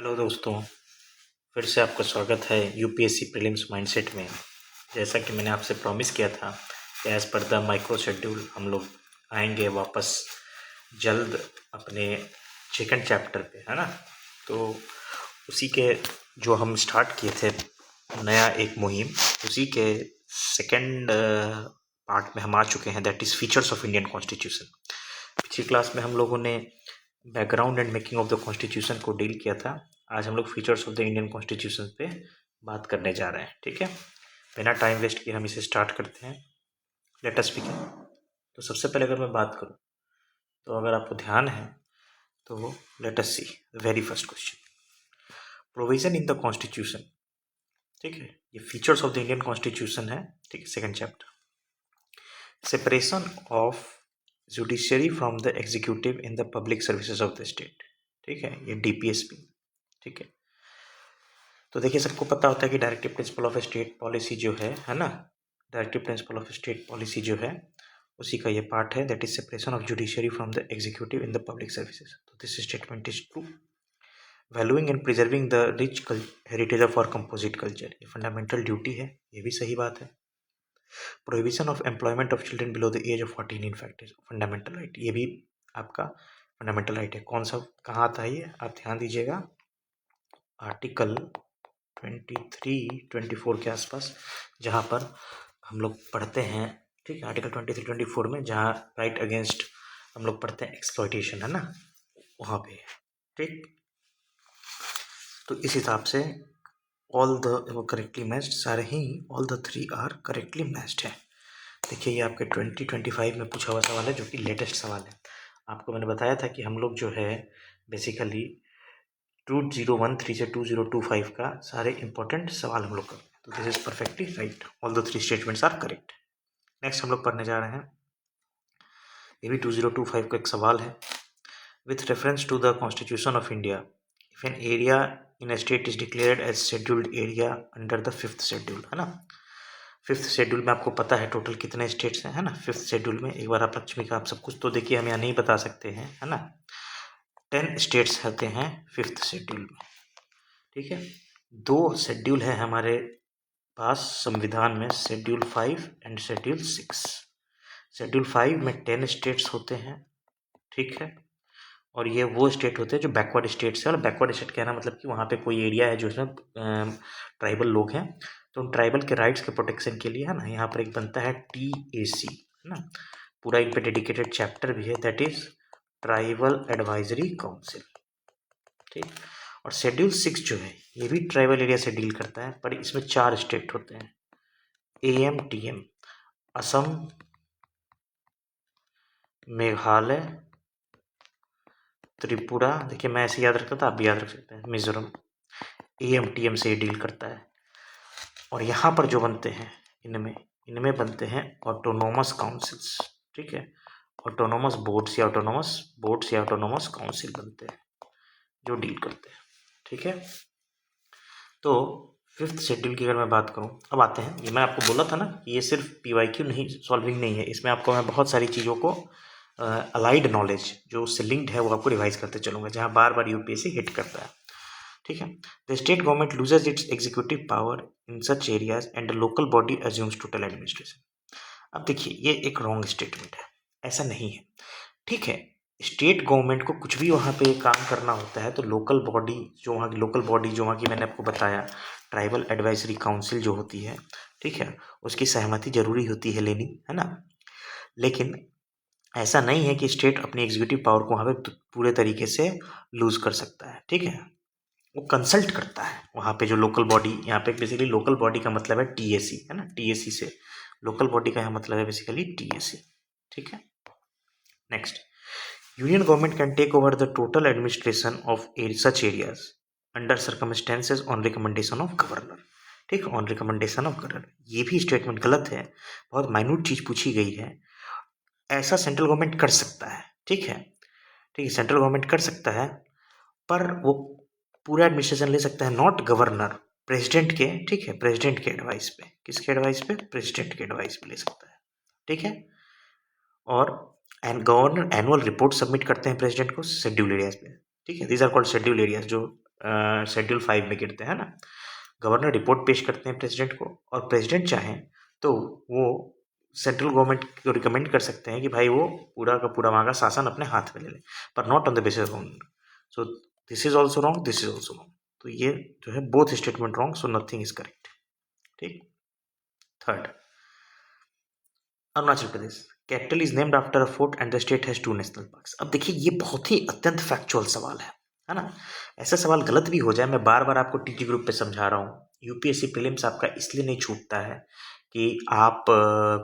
Hello दोस्तों, फिर से आपका स्वागत है यूपीएससी प्रीलिम्स माइंडसेट में। जैसा कि मैंने आपसे प्रॉमिस किया था कि as per the micro schedule हम लोग आएंगे वापस जल्द अपने सेकंड चैप्टर पे, है ना। तो उसी के जो हम स्टार्ट किए थे नया एक मुहिम, उसी के सेकंड पार्ट में हम आ चुके हैं, that is features of Indian constitution. पिछली क्लास में हम लोगों ने background and making of the constitution को डील किया था। आज हम लोग features of the Indian constitution पे बात करने जा रहे हैं, ठीक है। बिना टाइम वेस्ट किए हम इसे स्टार्ट करते हैं। Let us begin. तो सबसे पहले अगर मैं बात करूं तो अगर आपको ध्यान है तो let us see very first question, provision in the constitution, ठीक है। ये features of the Indian constitution है, ठीक है, second chapter. Separation of judiciary from the executive in the public services of the state, ठीक है, ये डीपीएसपी, ठीक है। तो देखिए, सबको पता होता है कि directive principle of state policy जो है ना, directive principle of state policy जो है उसी का ये पार्ट है, that is separation of judiciary from the executive in the public services. तो this statement is true. Valuing and preserving the rich heritage of our composite culture, ये fundamental duty है, ये भी सही बात है। Prohibition of employment of children below the age of 14 in fact is fundamental right, ये भी आपका फंडामेंटल राइट है। कौन सा, कहाँ आता है ये, आप ध्यान दीजिएगा, आर्टिकल 23-24 के आसपास, जहाँ पर हम लोग पढ़ते हैं, ठीक है, आर्टिकल 23-24 में जहाँ राइट अगेंस्ट हम लोग पढ़ते हैं एक्सप्लॉयटेशन, है ना, वहाँ पे, ठीक। तो इस हिसाब से ऑल द करेक्टली मैच्ड, सारे ही all the three are correctly matched है। देखिए, ये आपके 2025 में पूछा हुआ सवाल है, जो कि लेटेस्ट सवाल है। आपको मैंने बताया था कि हम लोग जो है बेसिकली 2013 से 2025 का सारे इंपॉर्टेंट सवाल हम लोग करते हैं। तो this is perfectly right, all the three statements are correct. Next हम लोग पढ़ने जा रहे हैं, ये भी 2025 का एक सवाल है। With reference to the constitution of India, if an area in a state is declared as scheduled area under the 5th schedule, है ना। 5th शेड्यूल में आपको पता है टोटल कितने स्टेट्स हैं, है ना। 5th शेड्यूल में एक बार आप लक्ष्मी का आप सब कुछ तो देखिए, हम यहाँ नहीं बता सकते हैं, है ना। 10 स्टेट्स आते हैं 5th शेड्यूल में, ठीक है। 2 शेड्यूल है हमारे पास संविधान में, शेड्यूल 5 एंड शेड्यूल 6। शेड्यूल 5 में 10 स्टेट्स होते हैं, ठीक है, और ये वो स्टेट होते हैं जो बैकवर्ड स्टेट्स है। और बैकवर्ड स्टेट कहना मतलब कि वहाँ पे कोई एरिया है जो इसमें ट्राइबल लोग हैं, तो उन ट्राइबल के राइट्स के प्रोटेक्शन के लिए, है ना, यहाँ पर एक बनता है TAC, है ना। पूरा इन पे डेडिकेटेड चैप्टर भी है, that is tribal advisory council, ठीक। और शेड्यूल 6 जो है ये भी ट्राइबल एरिया से डील करता है, पर इसमें 4 स्टेट होते हैं, AMTM, असम, मेघालय, त्रिपुरा, देखिए मैं ऐसे याद रखता था, आप भी याद रख सकते हैं, मिजोरम। AMTM से डील करता है। और यहाँ पर जो बनते हैं, इनमें बनते हैं ऑटोनोमस काउंसिल्स, ठीक है, ऑटोनोमस बोर्ड्स या ऑटोनोमस काउंसिल बनते हैं जो डील करते हैं, ठीक है। तो 5th शेड्यूल की अगर मैं बात करूं, अब आते हैं, ये मैं आपको बोला था ना, ये सिर्फ PYQ नहीं, सॉल्विंग नहीं है, इसमें आपको मैं बहुत सारी चीज़ों को अलाइड नॉलेज जो उससे लिंक्ड है वो आपको रिवाइज करते चलूँगा, जहाँ बार बार UPSC हिट करता है, ठीक है। The state government loses it's executive power in such areas and local body assumes total administration. अब देखिए, ये एक रॉन्ग स्टेटमेंट है, ऐसा नहीं है, ठीक है। स्टेट गवर्नमेंट को कुछ भी वहाँ पे काम करना होता है तो लोकल बॉडी जो वहाँ की मैंने आपको बताया, ट्राइबल एडवाइजरी काउंसिल जो होती है, ठीक है, उसकी सहमति जरूरी होती है लेनी, है ना। लेकिन ऐसा नहीं है कि स्टेट अपनी एग्जीक्यूटिव पावर को वहाँ पे पूरे तरीके से लूज कर सकता है, ठीक है। वो कंसल्ट करता है वहाँ पे जो लोकल बॉडी, यहाँ पे बेसिकली लोकल बॉडी का मतलब है TAC, है ना, TAC से लोकल बॉडी का यहाँ मतलब है बेसिकली TAC, ठीक है। Next, union government can take over the total administration of such areas under circumstances on recommendation of governor, ठीक है, ऑन रिकमेंडेशन ऑफ गवर्नर। ये भी स्टेटमेंट गलत है, बहुत माइन्यूट चीज पूछी गई है। ऐसा सेंट्रल गवर्नमेंट कर सकता है, ठीक है, ठीक है, सेंट्रल गवर्नमेंट कर सकता है, पर वो पूरा एडमिनिस्ट्रेशन ले सकता है, नॉट गवर्नर, प्रेसिडेंट के, ठीक है, प्रेसिडेंट के एडवाइस पे, किसके एडवाइस पे, प्रेसिडेंट के एडवाइस पे ले सकता है, ठीक है। और गवर्नर एनुअल रिपोर्ट सबमिट करते हैं प्रेसिडेंट को शेड्यूल एरियाज पे, ठीक है, these are called schedule areas, जो शेड्यूल 5 में गिरते हैं ना। गवर्नर रिपोर्ट पेश करते हैं प्रेसिडेंट को, और प्रेसिडेंट चाहें तो वो सेंट्रल गवर्नमेंट को रिकमेंड कर सकते हैं कि भाई वो पूरा का पूरा वहाँ का शासन अपने हाथ में ले ले, पर not on the basis of. So this is also wrong, this is also wrong. तो ये जो है both statement wrong, so nothing is correct. ठीक। Third, Arunachal Pradesh, capital is named after a fort and the state has 2 national parks. अब देखिए ये बहुत ही अत्यंत फैक्चुअल सवाल है ना। ऐसा सवाल गलत भी हो जाए, मैं बार बार आपको टीटी ग्रुप पे समझा रहा हूँ, यूपीएससी प्रीलिम्स आपका इसलिए नहीं छूटता है कि आप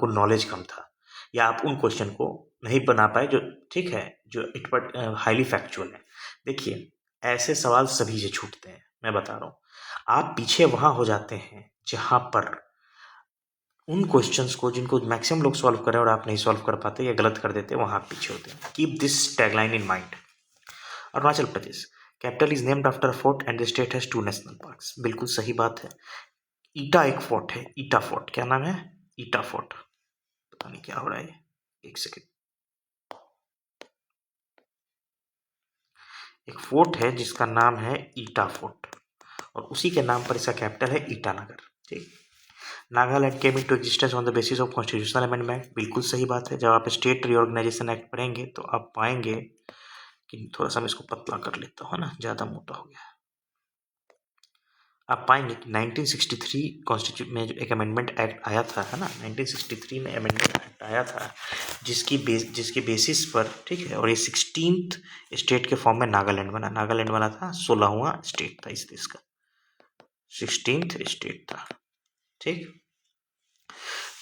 को नॉलेज कम था या आप उन क्वेश्चन को नहीं बना पाए जो, ठीक है, जो इट बट हाईली फैक्चुअल है। देखिए ऐसे सवाल सभी से छूटते हैं, मैं बता रहा हूँ। आप पीछे वहाँ हो जाते हैं जहाँ पर उन क्वेश्चंस को जिनको मैक्सिमम लोग सॉल्व करें और आप नहीं सॉल्व कर पाते या गलत कर देते, वहाँ आप पीछे होते हैं। Keep this tagline in mind. Arunachal Pradesh, capital is named after fort and the state has 2 national parks. बिल्कुल सही बात है। ईटा एक फोर्ट है, ईटा फोर्ट, क्या नाम है? ईटा फोर्ट। पता नहीं क्या हो रहा है, एक सेकेंड। एक फोर्ट है जिसका नाम है ईटा फोर्ट, और उसी के नाम पर इसका कैपिटल है ईटानगर। ठीक। Nagaland came into existence on the basis of constitutional amendment. बिल्कुल सही बात है। जब आप स्टेट रीऑर्गेनाइजेशन एक्ट पढ़ेंगे तो आप पाएंगे कि, थोड़ा सा मैं इसको पतला कर लेता हूँ ना, ज़्यादा मोटा हो गया। आप पाएंगे कि 1963 कॉन्स्टिट्यूट में जो एक अमेंडमेंट एक्ट आया था, है ना, 1963 में अमेंडमेंट एक्ट आया था जिसके बेसिस पर, ठीक है, और ये 16th स्टेट के फॉर्म में नागालैंड बना। नागालैंड बना था, 16वां स्टेट था इस देश का, 16th स्टेट था। ठीक।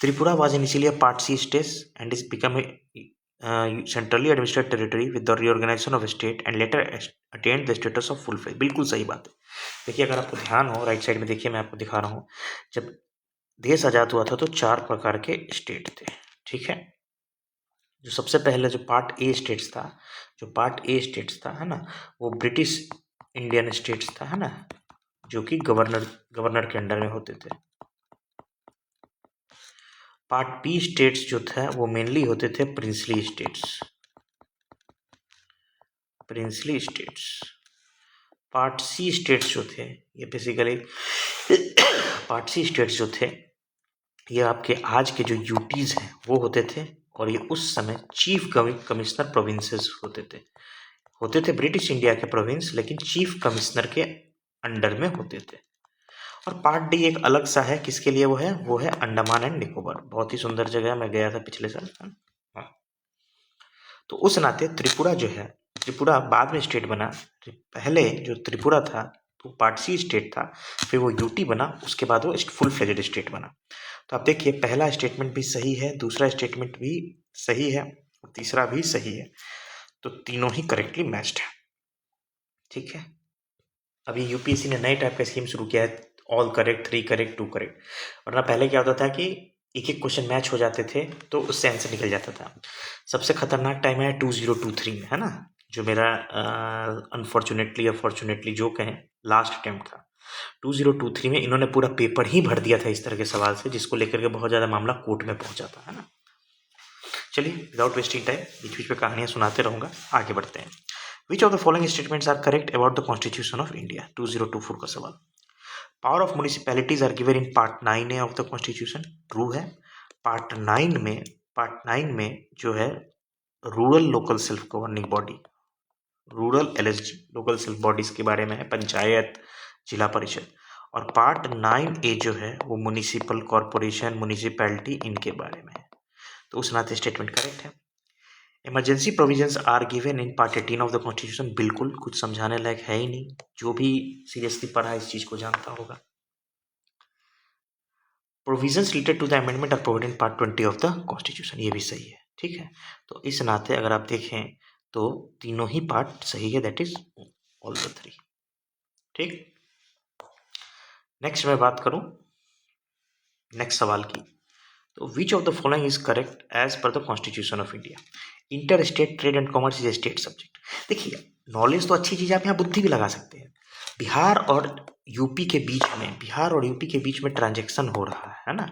Tripura was initially a Part C state and is become a centrally administered territory with the reorganization of state and later attained the status of full fledged। बिल्कुल सही बात है। देखिए अगर आपको ध्यान हो, राइट साइड में देखिए, मैं आपको दिखा रहा हूँ, जब देश आज़ाद हुआ था तो 4 प्रकार के स्टेट थे। ठीक है। जो सबसे पहले जो पार्ट ए स्टेट्स था, है ना, वो ब्रिटिश इंडियन स्टेट्स था, है ना, जो कि गवर्नर के अंडर में होते थे। पार्ट बी स्टेट्स जो था वो मेनली होते थे princely states. Part C states जो थे, ये बेसिकली पार्ट सी स्टेट्स जो थे, ये आपके आज के जो यूटीज हैं वो होते थे, और ये उस समय चीफ कमिश्नर प्रोविंसेस होते थे ब्रिटिश इंडिया के प्रोविंस, लेकिन चीफ कमिश्नर के अंडर में होते थे। और पार्ट डी एक अलग सा है, किसके लिए वो है अंडमान एंड निकोबार। बहुत ही सुंदर जगह, मैं गया था पिछले साल। हाँ। तो उस नाते त्रिपुरा जो है, त्रिपुरा बाद में स्टेट बना। पहले जो त्रिपुरा था तो पार्ट सी स्टेट था, फिर वो यूटी बना, उसके बाद वो फुल फ्लेजेड स्टेट बना। तो आप देखिए पहला स्टेटमेंट भी सही है, दूसरा स्टेटमेंट भी सही है, और तीसरा भी सही है। तो तीनों ही करेक्टली मैच्ड है। ठीक है। अभी यूपीएससी ने नए टाइप का स्कीम शुरू किया है, ऑल करेक्ट, 3 करेक्ट, 2 करेक्ट। वरना पहले क्या होता था कि एक क्वेश्चन मैच हो जाते थे तो उससे आंसर निकल जाता था। सबसे खतरनाक टाइम है 2023 में, है ना, जो मेरा अनफॉर्चुनेटली या फॉर्चुनेटली जो कहें लास्ट अटेम्प्ट था। 2023 में इन्होंने पूरा पेपर ही भर दिया था इस तरह के सवाल से, जिसको लेकर के बहुत ज़्यादा मामला कोर्ट में पहुंचा था, है ना। चलिए विदाउट वेस्टिंग टाइम बीच बीच में कहानियाँ सुनाते रहूँगा, आगे बढ़ते हैं। Which of the following statements are correct about the constitution of India? 2024 का सवाल। Power of municipalities are given in part 9A of the constitution. True है। पार्ट 9 में जो है rural local self governing body, rural LSG, local self bodies के बारे में है, पंचायत, जिला परिषद। और पार्ट 9A जो है वो म्यूनिसिपल कॉरपोरेशन, म्यूनिसिपैलिटी, इनके बारे में है। तो उस नाते स्टेटमेंट करेक्ट है। Emergency provisions are given in part 18 of the constitution. बिल्कुल, कुछ समझाने लायक है ही नहीं, जो भी सीरियसली पढ़ा इस चीज को जानता होगा। Provisions related to the amendment are provided in part 20 of the constitution. ये भी सही है। ठीक है। तो इस नाते अगर आप देखें तो तीनों ही पार्ट सही है, दैट इज ऑल द 3। ठीक। नेक्स्ट मैं बात करूं नेक्स्ट सवाल की, तो which of the following is correct as per the constitution of India? Inter state trade and commerce is a state subject. देखिए नॉलेज तो अच्छी चीज़ है, आप यहाँ बुद्धि भी लगा सकते हैं। बिहार और यूपी के बीच में ट्रांजेक्शन हो रहा है ना,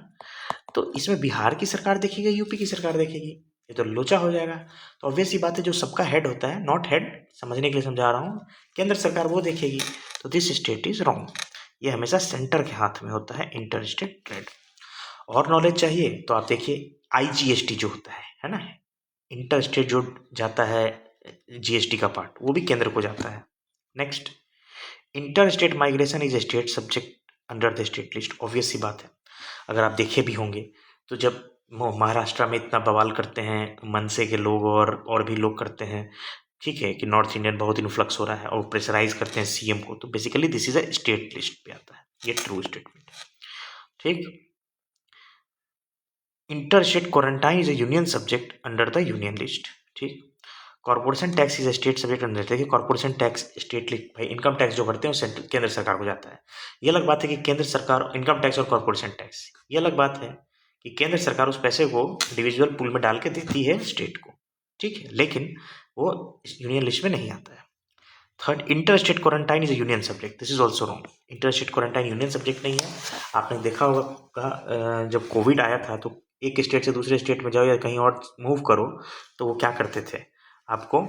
तो इसमें बिहार की सरकार देखेगी, यूपी की सरकार देखेगी? ये तो लोचा हो जाएगा। तो ऑब्वियस सी बात है, जो सबका हेड होता है, नॉट हेड, समझने के लिए समझा रहा हूँ, केंद्र सरकार वो देखेगी। तो दिस स्टेट इज रॉन्ग। ये हमेशा सेंटर के हाथ में होता है इंटर स्टेट ट्रेड। और नॉलेज चाहिए तो आप देखिए IGST जो होता है ना, इंटर स्टेट जो जाता है GST का पार्ट, वो भी केंद्र को जाता है। Next, inter state migration is state subject under the state list. Obvious सी बात है, अगर आप देखे भी होंगे तो जब महाराष्ट्र में इतना बवाल करते हैं मनसे के लोग और भी लोग करते हैं, ठीक है, कि नॉर्थ इंडियन बहुत इन्फ्लक्स हो रहा है और प्रेशराइज करते हैं CM को, तो basically this is a state list पे आता है, ये ट्रू स्टेटमेंट है। ठीक, inter state quarantine is a union subject under the union list. ठीक, corporation tax is a state subject under, देखिए कॉर्पोरेशन टैक्स स्टेट लिस्ट, भाई इनकम टैक्स जो भरते हैं वो सेंट्रल केंद्र सरकार को जाता है। ये अलग बात है कि केंद्र सरकार इनकम टैक्स और कॉर्पोरेशन टैक्स, ये अलग बात है कि केंद्र सरकार उस पैसे को डिविजुअल पूल में डाल के देती है स्टेट को, ठीक है, लेकिन वो यूनियन लिस्ट में नहीं आता है। Third, inter state quarantine is union subject, this is also wrong. Inter state quarantine union subject नहीं है। आपने देखा होगा जब कोविड आया था तो एक स्टेट से दूसरे स्टेट में जाओ या कहीं और मूव करो तो वो क्या करते थे, आपको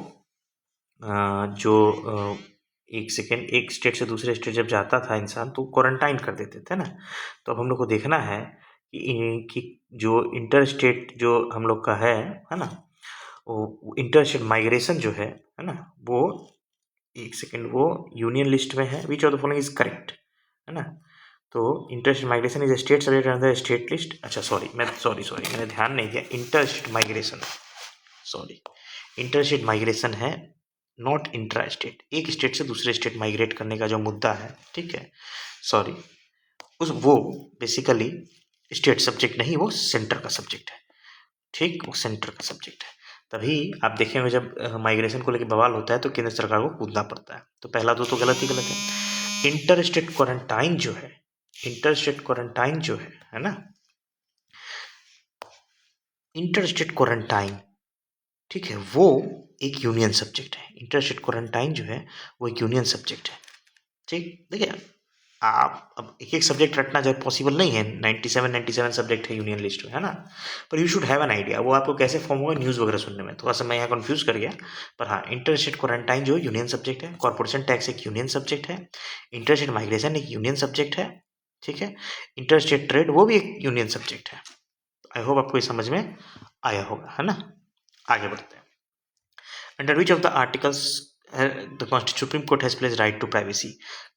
जो एक सेकेंड, एक स्टेट से दूसरे स्टेट जब जाता था इंसान तो क्वारंटाइन कर देते थे ना। तो अब हम लोग को देखना है कि जो इंटर स्टेट जो हम लोग का है ना, वो इंटर स्टेट माइग्रेशन जो है ना, वो एक सेकेंड, वो यूनियन लिस्ट में है। विच of the following is correct, है ना। तो inter state migration is state subject under state list. अच्छा सॉरी मैंने ध्यान नहीं दिया, inter state migration, sorry, inter state migration है, नॉट इंट्रा स्टेट। एक स्टेट से दूसरे स्टेट माइग्रेट करने का जो मुद्दा है, ठीक है, सॉरी, उस वो बेसिकली स्टेट सब्जेक्ट नहीं, वो सेंटर का सब्जेक्ट है। ठीक, वो सेंटर का सब्जेक्ट है। तभी आप देखेंगे जब माइग्रेशन को लेकर बवाल होता है तो केंद्र सरकार को कूदना पड़ता है। तो पहला तो गलत ही गलत है। इंटर स्टेट क्वारंटाइन जो है, इंटर स्टेट क्वारंटाइन जो है ना, इंटर स्टेट क्वारंटाइन, ठीक है, वो एक यूनियन सब्जेक्ट है। इंटर स्टेट क्वारंटाइन जो है वो एक यूनियन सब्जेक्ट है। ठीक, देखिए आप अब एक एक सब्जेक्ट रटना जब पॉसिबल नहीं है, 97 सब्जेक्ट है यूनियन लिस्ट में, है ना, पर you should have an idea. वो आपको कैसे फॉर्म होगा न्यूज़ वगैरह सुनने में, थोड़ा सा मैं यहाँ कंफ्यूज कर गया। पर हाँ, इंटर स्टेट क्वारंटाइन जो यूनियन सब्जेक्ट है, कॉर्पोरेशन टैक्स एक यूनियन सब्जेक्ट है, इंटर स्टेट माइग्रेशन एक यूनियन सब्जेक्ट है, ठीक है, इंटर स्टेट ट्रेड वो भी एक यूनियन सब्जेक्ट है। आई होप आपको ये समझ में आया होगा, है ना। आगे बढ़ते हैं। Under which of the articles the Supreme Court has placed right to privacy.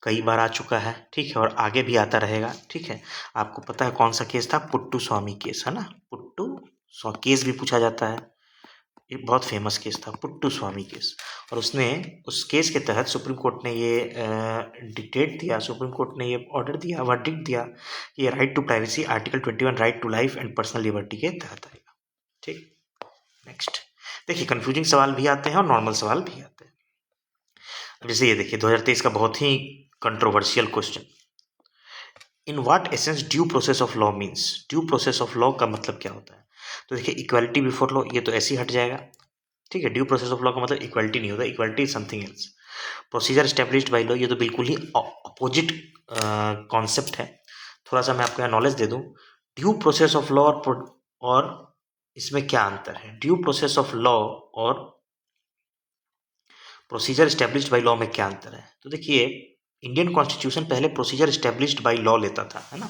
कई बार आ चुका है, ठीक है, और आगे भी आता रहेगा, ठीक है। आपको पता है कौन सा केस था, पुट्टू स्वामी केस, है ना, पुट्टू केस भी पूछा जाता है। ये बहुत फेमस केस था पुट्टू स्वामी केस, और उसने उस केस के तहत सुप्रीम कोर्ट ने ये डिक्टेट दिया, सुप्रीम कोर्ट ने ये ऑर्डर दिया, वर्डिक्ट दिया कि ये right to privacy article 21 right to life and personal liberty के तहत आएगा। ठीक, नेक्स्ट देखिए, कंफ्यूजिंग सवाल भी आते हैं और नॉर्मल सवाल भी आते हैं। अब जैसे ये देखिए 2023 का बहुत ही controversial question, in what essence due process of law means. Due process of law का मतलब क्या होता है, तो देखिए इक्वालिटी बिफोर लॉ, ये तो ऐसे ही हट जाएगा, ठीक है। ड्यू प्रोसेस ऑफ लॉ का मतलब इक्वालिटी नहीं होता, equality is something else. Procedure established by law, ये तो बिल्कुल ही अपोजिट कॉन्सेप्ट है। थोड़ा सा मैं आपको यहाँ नॉलेज दे दूँ, ड्यू प्रोसेस ऑफ लॉ और इसमें क्या अंतर है। ड्यू प्रोसेस ऑफ लॉ और प्रोसीजर स्टैब्लिश्ड बाय लॉ में क्या अंतर है, तो देखिए इंडियन कॉन्स्टिट्यूशन पहले प्रोसीजर स्टैब्लिश्ड बाय लॉ लेता था, है ना।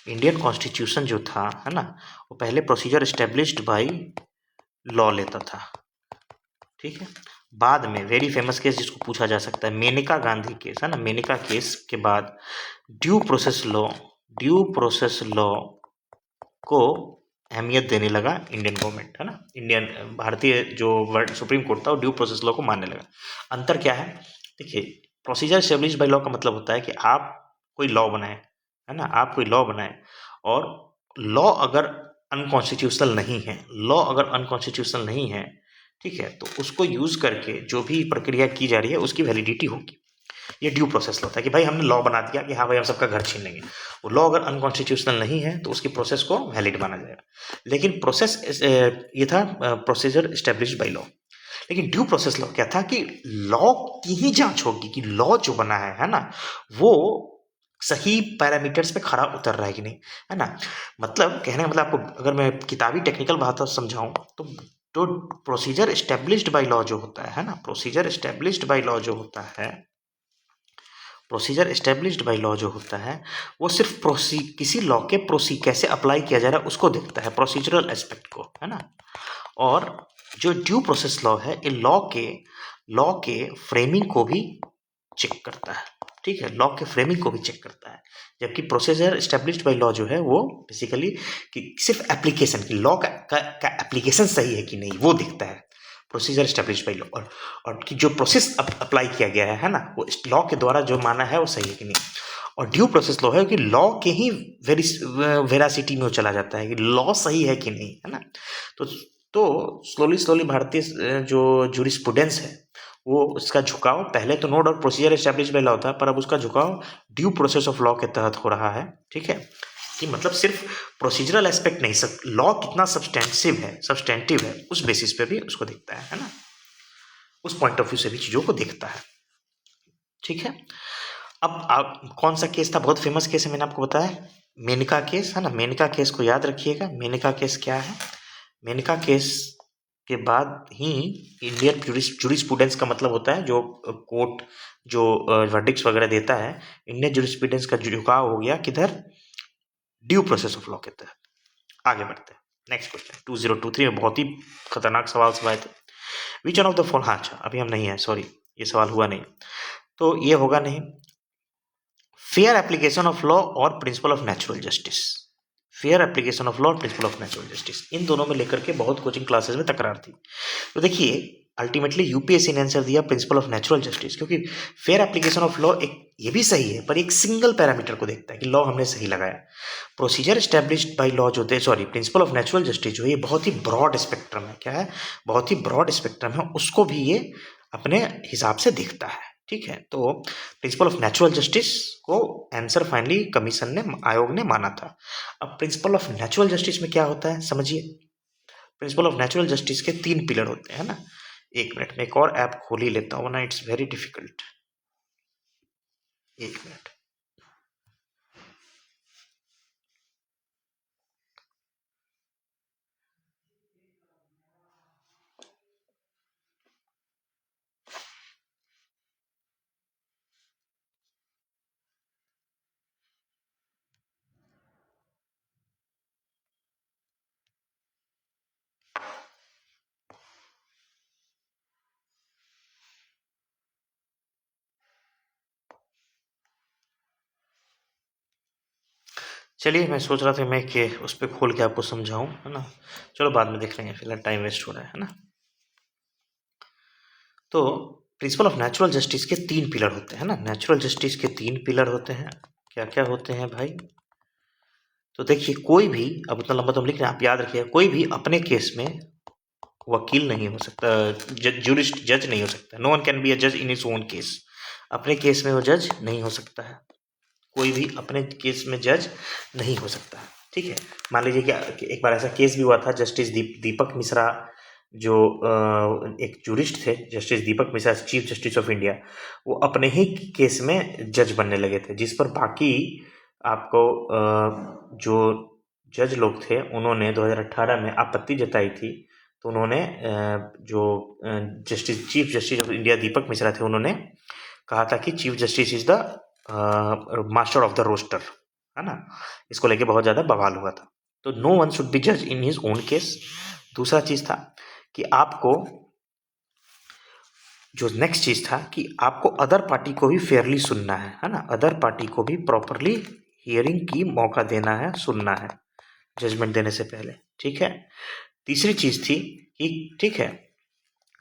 इंडियन कॉन्स्टिट्यूशन जो था, है ना, वो पहले प्रोसीजर स्टैब्लिश्ड बाय लॉ लेता था, ठीक है। बाद में वेरी फेमस केस जिसको पूछा जा सकता है, मेनका गांधी केस, है ना, मेनका केस के बाद ड्यू प्रोसेस लॉ को अहमियत देने लगा इंडियन गवर्नमेंट, है ना। इंडियन भारतीय जो वर्ल्ड सुप्रीम कोर्ट था वो ड्यू प्रोसेस लॉ को मानने लगा। अंतर क्या है, देखिए प्रोसीजर स्टेब्लिश बाय लॉ का मतलब होता है कि आप कोई लॉ बनाए, है ना, आप कोई लॉ बनाए और लॉ अगर अनकॉन्स्टिट्यूशनल नहीं है, ठीक है, तो उसको यूज करके जो भी प्रक्रिया की जा रही है उसकी वैलिडिटी होगी। ये ड्यू प्रोसेस होता है कि भाई हमने लॉ बना दिया कि हाँ भाई हम सबका घर छीन लेंगे, वो लॉ अगर अनकॉन्स्टिट्यूशनल नहीं है तो उसकी प्रोसेस को वैलिड माना जाएगा। लेकिन प्रोसेस ये था प्रोसीजर स्टैब्लिश्ड बाय लॉ। लेकिन ड्यू प्रोसेस लॉ क्या था कि लॉ की ही जांच होगी कि लॉ जो बना है ना, वो सही पैरामीटर्स पे खरा उतर रहा है कि नहीं, है ना। मतलब कहने का मतलब आपको अगर मैं किताबी टेक्निकल बात समझाऊं तो तो प्रोसीजर एस्टेब्लिश्ड बाय लॉ जो होता है ना, प्रोसीजर एस्टेब्लिश्ड बाय लॉ जो होता है, प्रोसीजर एस्टेब्लिश्ड बाय लॉ जो होता है वो सिर्फ किसी लॉ के कैसे अप्लाई किया जा रहा है उसको देखता है, प्रोसीजरल एस्पेक्ट को, है ना। और जो ड्यू प्रोसेस लॉ है ये लॉ के फ्रेमिंग को भी चेक करता है, ठीक है, लॉ के फ्रेमिंग को भी चेक करता है। जबकि प्रोसीजर एस्टेब्लिश्ड बाय लॉ जो है वो बेसिकली कि सिर्फ एप्लीकेशन की लॉ का एप्लीकेशन सही है कि नहीं वो देखता है, प्रोसीजर एस्टेब्लिश्ड बाय लॉ। और कि जो प्रोसेस अप्लाई किया गया है ना, वो लॉ के द्वारा जो माना है वो सही है कि नहीं। और ड्यू प्रोसेस लॉ है कि लॉ के ही वेरासिटी में चला जाता है कि लॉ सही है कि नहीं, है ना। तो स्लोली भारतीय जो जूरिस्प्रूडेंस है वो उसका झुकाव पहले तो no doubt procedure establish by law था, पर अब उसका झुकाव ड्यू प्रोसेस ऑफ लॉ के तहत हो रहा है, ठीक है। कि मतलब सिर्फ प्रोसीजरल एस्पेक्ट नहीं, सब लॉ कितना सब्सटेंटिव है उस बेसिस पे भी उसको देखता है ना, उस पॉइंट ऑफ व्यू से भी चीज़ों को देखता है, ठीक है। अब आप कौन सा केस था, बहुत फेमस केस है, मैंने आपको बताया मेनका केस, है ना। मेनका केस को याद रखिएगा। मेनका केस क्या है, मेनका केस के बाद ही इंडियन जूरिस्प्रूडेंस का मतलब होता है जो कोर्ट जो वर्डिक्ट्स वगैरह देता है, इंडियन जूरिस्प्रूडेंस का झुकाव हो गया किधर, ड्यू प्रोसेस ऑफ लॉ के तहत। आगे बढ़ते हैं, नेक्स्ट क्वेश्चन 2023 में बहुत ही खतरनाक सवाल सब आए थे। विच वन ऑफ द फॉलोइंग, हाँ अच्छा अभी हम नहीं है, सॉरी ये सवाल हुआ नहीं, तो ये होगा नहीं। फेयर एप्लीकेशन ऑफ लॉ और principle of natural justice, fair application of law और प्रिंसिपल ऑफ नेचुरल जस्टिस, इन दोनों में लेकर के बहुत कोचिंग क्लासेस में तकरार थी। तो देखिए अल्टीमेटली यूपीएससी ने आंसर दिया प्रिंसिपल ऑफ नेचुरल जस्टिस, क्योंकि फेयर एप्लीकेशन ऑफ लॉ एक ये भी सही है पर एक सिंगल पैरामीटर को देखता है कि लॉ हमने सही लगाया। प्रोसीजर एस्टेब्लिश्ड बाय लॉ जो प्रिंसिपल ऑफ नेचुरल जस्टिस जो है ये बहुत ही ब्रॉड स्पेक्ट्रम है, क्या है, बहुत ही ब्रॉड स्पेक्ट्रम है, उसको भी ये अपने हिसाब से देखता है, ठीक है। तो प्रिंसिपल ऑफ नेचुरल जस्टिस को आंसर फाइनली कमीशन ने, आयोग ने माना था। अब प्रिंसिपल ऑफ नेचुरल जस्टिस में क्या होता है समझिए। प्रिंसिपल ऑफ नेचुरल जस्टिस के 3 पिलर होते हैं ना। एक मिनट में एक और ऐप खोल ही लेता हूँ ना, इट्स वेरी डिफिकल्ट, एक मिनट। चलिए मैं सोच रहा था मैं कि उस पर खोल के आपको समझाऊं, है ना। चलो बाद में देख लेंगे, फिलहाल टाइम वेस्ट हो रहा है ना। तो प्रिंसिपल ऑफ नेचुरल जस्टिस के 3 पिलर होते हैं ना, नेचुरल जस्टिस के 3 पिलर होते हैं। क्या क्या होते हैं भाई, तो देखिए कोई भी, अब उतना लंबा तो हम लिख रहे हैं, आप याद रखिए, कोई भी अपने केस में वकील नहीं हो सकता, जज नहीं हो सकता। No one can be a जज इन इज ओन केस, अपने केस में वो जज नहीं हो सकता है, कोई भी अपने केस में जज नहीं हो सकता है, ठीक है। मान लीजिए कि एक बार ऐसा केस भी हुआ था, जस्टिस दीपक मिश्रा जो एक जूरिस्ट थे, justice Deepak Mishra chief justice of India, वो अपने ही केस में जज बनने लगे थे, जिस पर बाकी आपको जो जज लोग थे उन्होंने 2018 में आपत्ति जताई थी। तो उन्होंने जो chief justice of India Deepak Mishra थे, उन्होंने कहा था कि chief justice is the master of the roster, है ना। इसको लेके बहुत ज़्यादा बवाल हुआ था। तो नो वन शुड बी जज इन हिज ओन केस। दूसरा चीज़ था कि आपको, जो नेक्स्ट चीज़ था कि आपको अदर पार्टी को भी फेयरली सुनना है ना, अदर पार्टी को भी प्रॉपरली हियरिंग की मौका देना है, सुनना है जजमेंट देने से पहले, ठीक है। तीसरी चीज़ थी कि ठीक है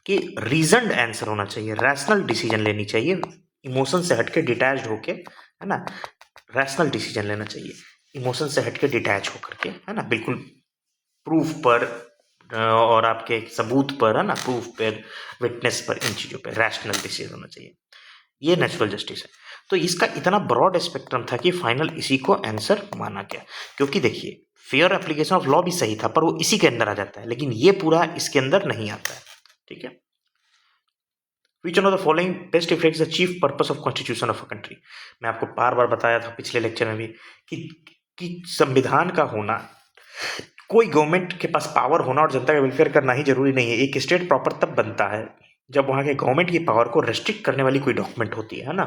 कि रीजनड आंसर होना चाहिए, रैशनल डिसीजन लेनी चाहिए, इमोशन से हटके डिटैच्ड होके, है ना, रैशनल डिसीजन लेना चाहिए, इमोशन से हटके डिटैच होकर के, है ना, बिल्कुल प्रूफ पर और आपके सबूत पर, है ना, प्रूफ पर, विटनेस पर, इन चीज़ों पर रैशनल डिसीजन होना चाहिए। ये नेचुरल जस्टिस है। तो इसका इतना ब्रॉड स्पेक्ट्रम था कि फाइनल इसी को आंसर माना गया, क्योंकि देखिए फेयर एप्लीकेशन ऑफ लॉ भी सही था पर वो इसी के अंदर आ जाता है, लेकिन ये पूरा इसके अंदर नहीं आता है, ठीक है। Which one of the following best reflects the chief purpose of constitution of a country? मैं आपको बार बार बताया था पिछले लेक्चर में भी कि संविधान का होना कोई गवर्नमेंट के पास पावर होना और जनता का वेलफेयर करना ही जरूरी नहीं है। एक स्टेट प्रॉपर तब बनता है जब वहाँ के गवर्नमेंट की पावर को रेस्ट्रिक्ट करने वाली कोई डॉक्यूमेंट होती है ना।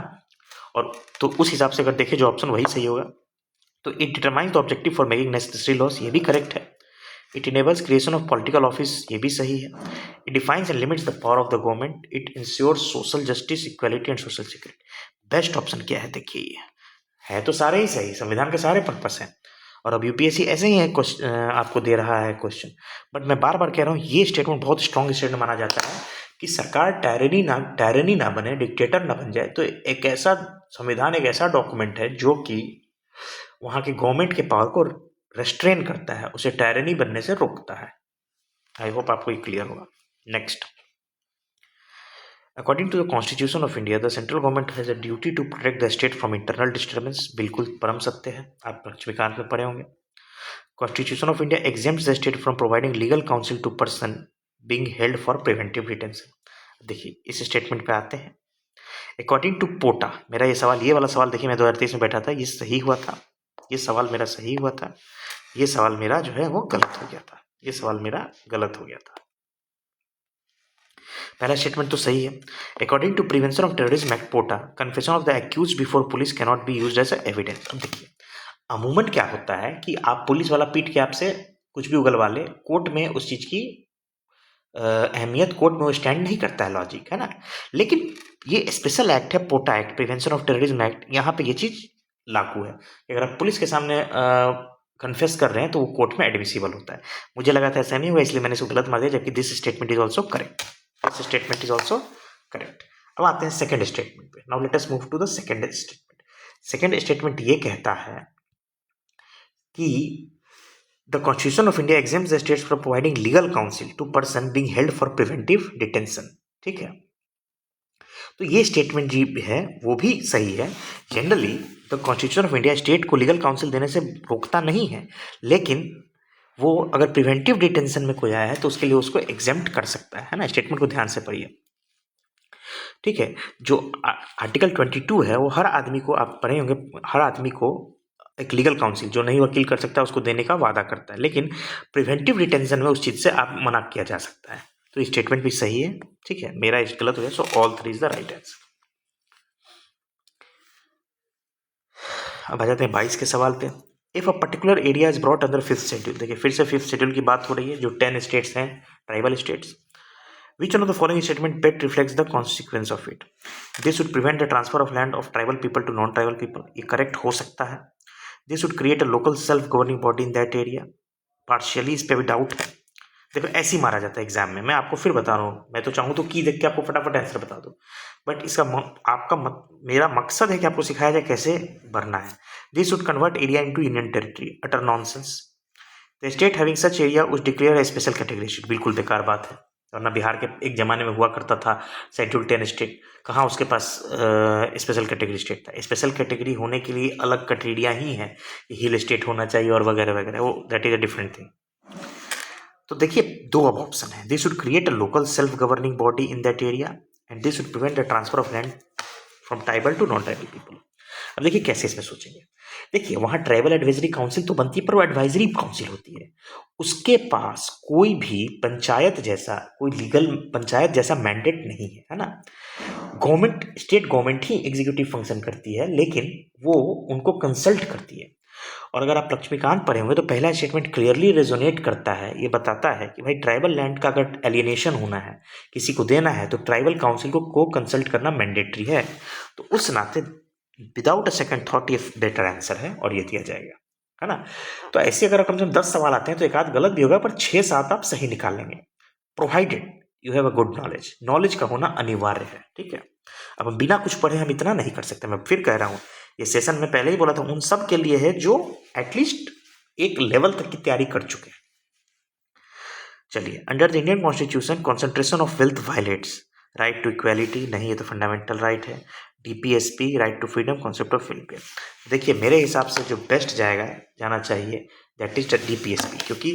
और तो उस हिसाब से अगर देखें जो ऑप्शन वही सही होगा। तो it determines the objective for making necessary laws, ये भी करेक्ट है। It enables creation of political office, ये भी सही है। It defines and limits the power of the government. It ensures social justice, equality and social security. Best option क्या है देखिए, ये है तो सारे ही सही, संविधान के सारे पर्पस हैं। और अब यूपीएससी ऐसे ही है आपको दे रहा है क्वेश्चन। बट मैं बार बार कह रहा हूँ ये स्टेटमेंट बहुत स्ट्रॉन्ग स्टेटमेंट माना जाता है कि सरकार टायरनी ना बने, डिक्टेटर ना बन जाए। तो एक ऐसा संविधान, एक ऐसा डॉक्यूमेंट है जो कि वहाँ के गवर्नमेंट के पावर को रेस्ट्रेन करता है, उसे टायरनी बनने से रोकता है। आई होप आपको ये क्लियर होगा। Next, according to the constitution of India the central government has a duty to protect the state from internal disturbance. बिल्कुल परम सत्य है, आप लक्ष्मीकांत में पढ़े होंगे। Constitution of India exempts the state from providing legal counsel to person being held for preventive detention. देखिए इस स्टेटमेंट पे आते हैं। अकॉर्डिंग टू पोटा, मेरा ये सवाल, ये वाला सवाल देखिए मैं 2023 में बैठा था, ये सही हुआ था, ये सवाल मेरा सही हुआ था, ये सवाल मेरा जो है वो गलत हो गया था, ये सवाल मेरा गलत हो गया था। पहला स्टेटमेंट तो सही है। According to prevention of terrorism act POTA, confession of the accused before police can not be used as evidence. अब देखिए अमूमन क्या होता है कि आप पुलिस वाला पीट के आपसे कुछ भी उगलवा ले, कोर्ट में उस चीज की अहमियत, कोर्ट में वो स्टैंड नहीं करता है, लॉजिक है ना। लेकिन ये स्पेशल एक्ट है POTA act, prevention of terrorism act, यहाँ पे ये चीज लागू है कि अगर आप पुलिस के सामने कन्फेस कर रहे हैं तो वो कोर्ट में एडमिसिबल होता है। मुझे लगा था ऐसा नहीं हुआ इसलिए मैंने इसको गलत मार दिया, जबकि this statement is also correct, this statement is also correct. अब आते हैं सेकंड स्टेटमेंट पे। Now let us move to the second statement. Second statement ये कहता है कि the constitution of India exempts the states from providing legal counsel to person being held for preventive detention. ठीक है, तो ये स्टेटमेंट जी है वो भी सही है। Generally the constitution of India state को लीगल काउंसिल देने से रोकता नहीं है, लेकिन वो अगर प्रिवेंटिव डिटेंशन में कोई आया है तो उसके लिए उसको एग्जेम्प्ट कर सकता है ना। स्टेटमेंट को ध्यान से पढ़िए। ठीक है, जो आर्टिकल 22 है वो हर आदमी को, आप पढ़े होंगे, हर आदमी को एक लीगल काउंसिल जो नहीं वकील कर सकता उसको देने का वादा करता है, लेकिन प्रिवेंटिव डिटेंशन में उस चीज से आप मना किया जा सकता है। तो ये स्टेटमेंट भी सही है। ठीक है, मेरा इस गलत हो गया, so all three is the right answer. अब आ जाते हैं 22 के सवाल पे। If a particular area is brought under 5th schedule, देखिए फिर से 5th शेड्यूल की बात हो रही है, जो 10 स्टेट्स हैं tribal states. Which one of the following statement best reflects the consequence of it? This would prevent the transfer of land of tribal people to non-tribal people. ये correct हो सकता है। This would create a local self-governing body in that area. Partially इस पे भी doubt है। देखो ऐसे ही मारा जाता है एग्जाम में, मैं आपको फिर बता रहा हूँ, मैं तो चाहूँ तो की देख के आपको फटाफट आंसर बता दूँ, बट इसका मेरा मकसद है कि आपको सिखाया जाए कैसे भरना है। This would convert area into union territory, utter nonsense. The state having such area would declare A special category state, बिल्कुल बेकार बात है। वरना बिहार के एक जमाने में हुआ करता था शेड्यूल 10 स्टेट, कहाँ उसके पास स्पेशल कैटेगरी स्टेट था। स्पेशल कैटेगरी होने के लिए अलग क्राइटेरिया ही है, हिल स्टेट होना चाहिए और वगैरह वगैरह, वो that is a different thing. तो देखिए दो अब ऑप्शन है, this would create a local self governing body in that area and this would prevent the transfer of land from tribal to non tribal people. अब देखिए कैसे इसमें सोचेंगे। देखिए वहां ट्राइबल एडवाइजरी काउंसिल तो बनती है, पर वो एडवाइजरी काउंसिल होती है, उसके पास कोई भी पंचायत जैसा, कोई लीगल पंचायत जैसा मैंडेट नहीं है ना। गवर्नमेंट, स्टेट गवर्नमेंट ही एग्जीक्यूटिव फंक्शन करती है, लेकिन वो उनको कंसल्ट करती है। और अगर आप लक्ष्मीकांत पढ़े होंगे तो पहला स्टेटमेंट क्लियरली रेजोनेट करता है, ये बताता है कि भाई ट्राइबल लैंड का अगर एलियनेशन होना है, किसी को देना है, तो ट्राइबल काउंसिल को कंसल्ट करना मैंडेटरी है। तो उस नाते विदाउट अ सेकंड थॉट ये बेटर आंसर है और ये दिया जाएगा, है ना। तो ऐसे अगर कम से कम 10 सवाल आते हैं तो एक आध गलत भी होगा, पर 6-7 आप सही निकाल लेंगे, provided you have a good knowledge. Knowledge का होना अनिवार्य है। ठीक है, अब हम बिना कुछ पढ़े हम इतना नहीं कर सकते। मैं फिर कह रहा हूँ, ये सेशन में पहले ही बोला था, उन सब के लिए है जो एटलीस्ट एक लेवल तक की तैयारी कर चुके हैं। चलिए, under the Indian constitution concentration of wealth violates right to equality, नहीं ये तो फंडामेंटल राइट है। DPSP right to freedom, concept of welfare. देखिए मेरे हिसाब से जो बेस्ट जाना चाहिए दैट इज डीपीएसपी, क्योंकि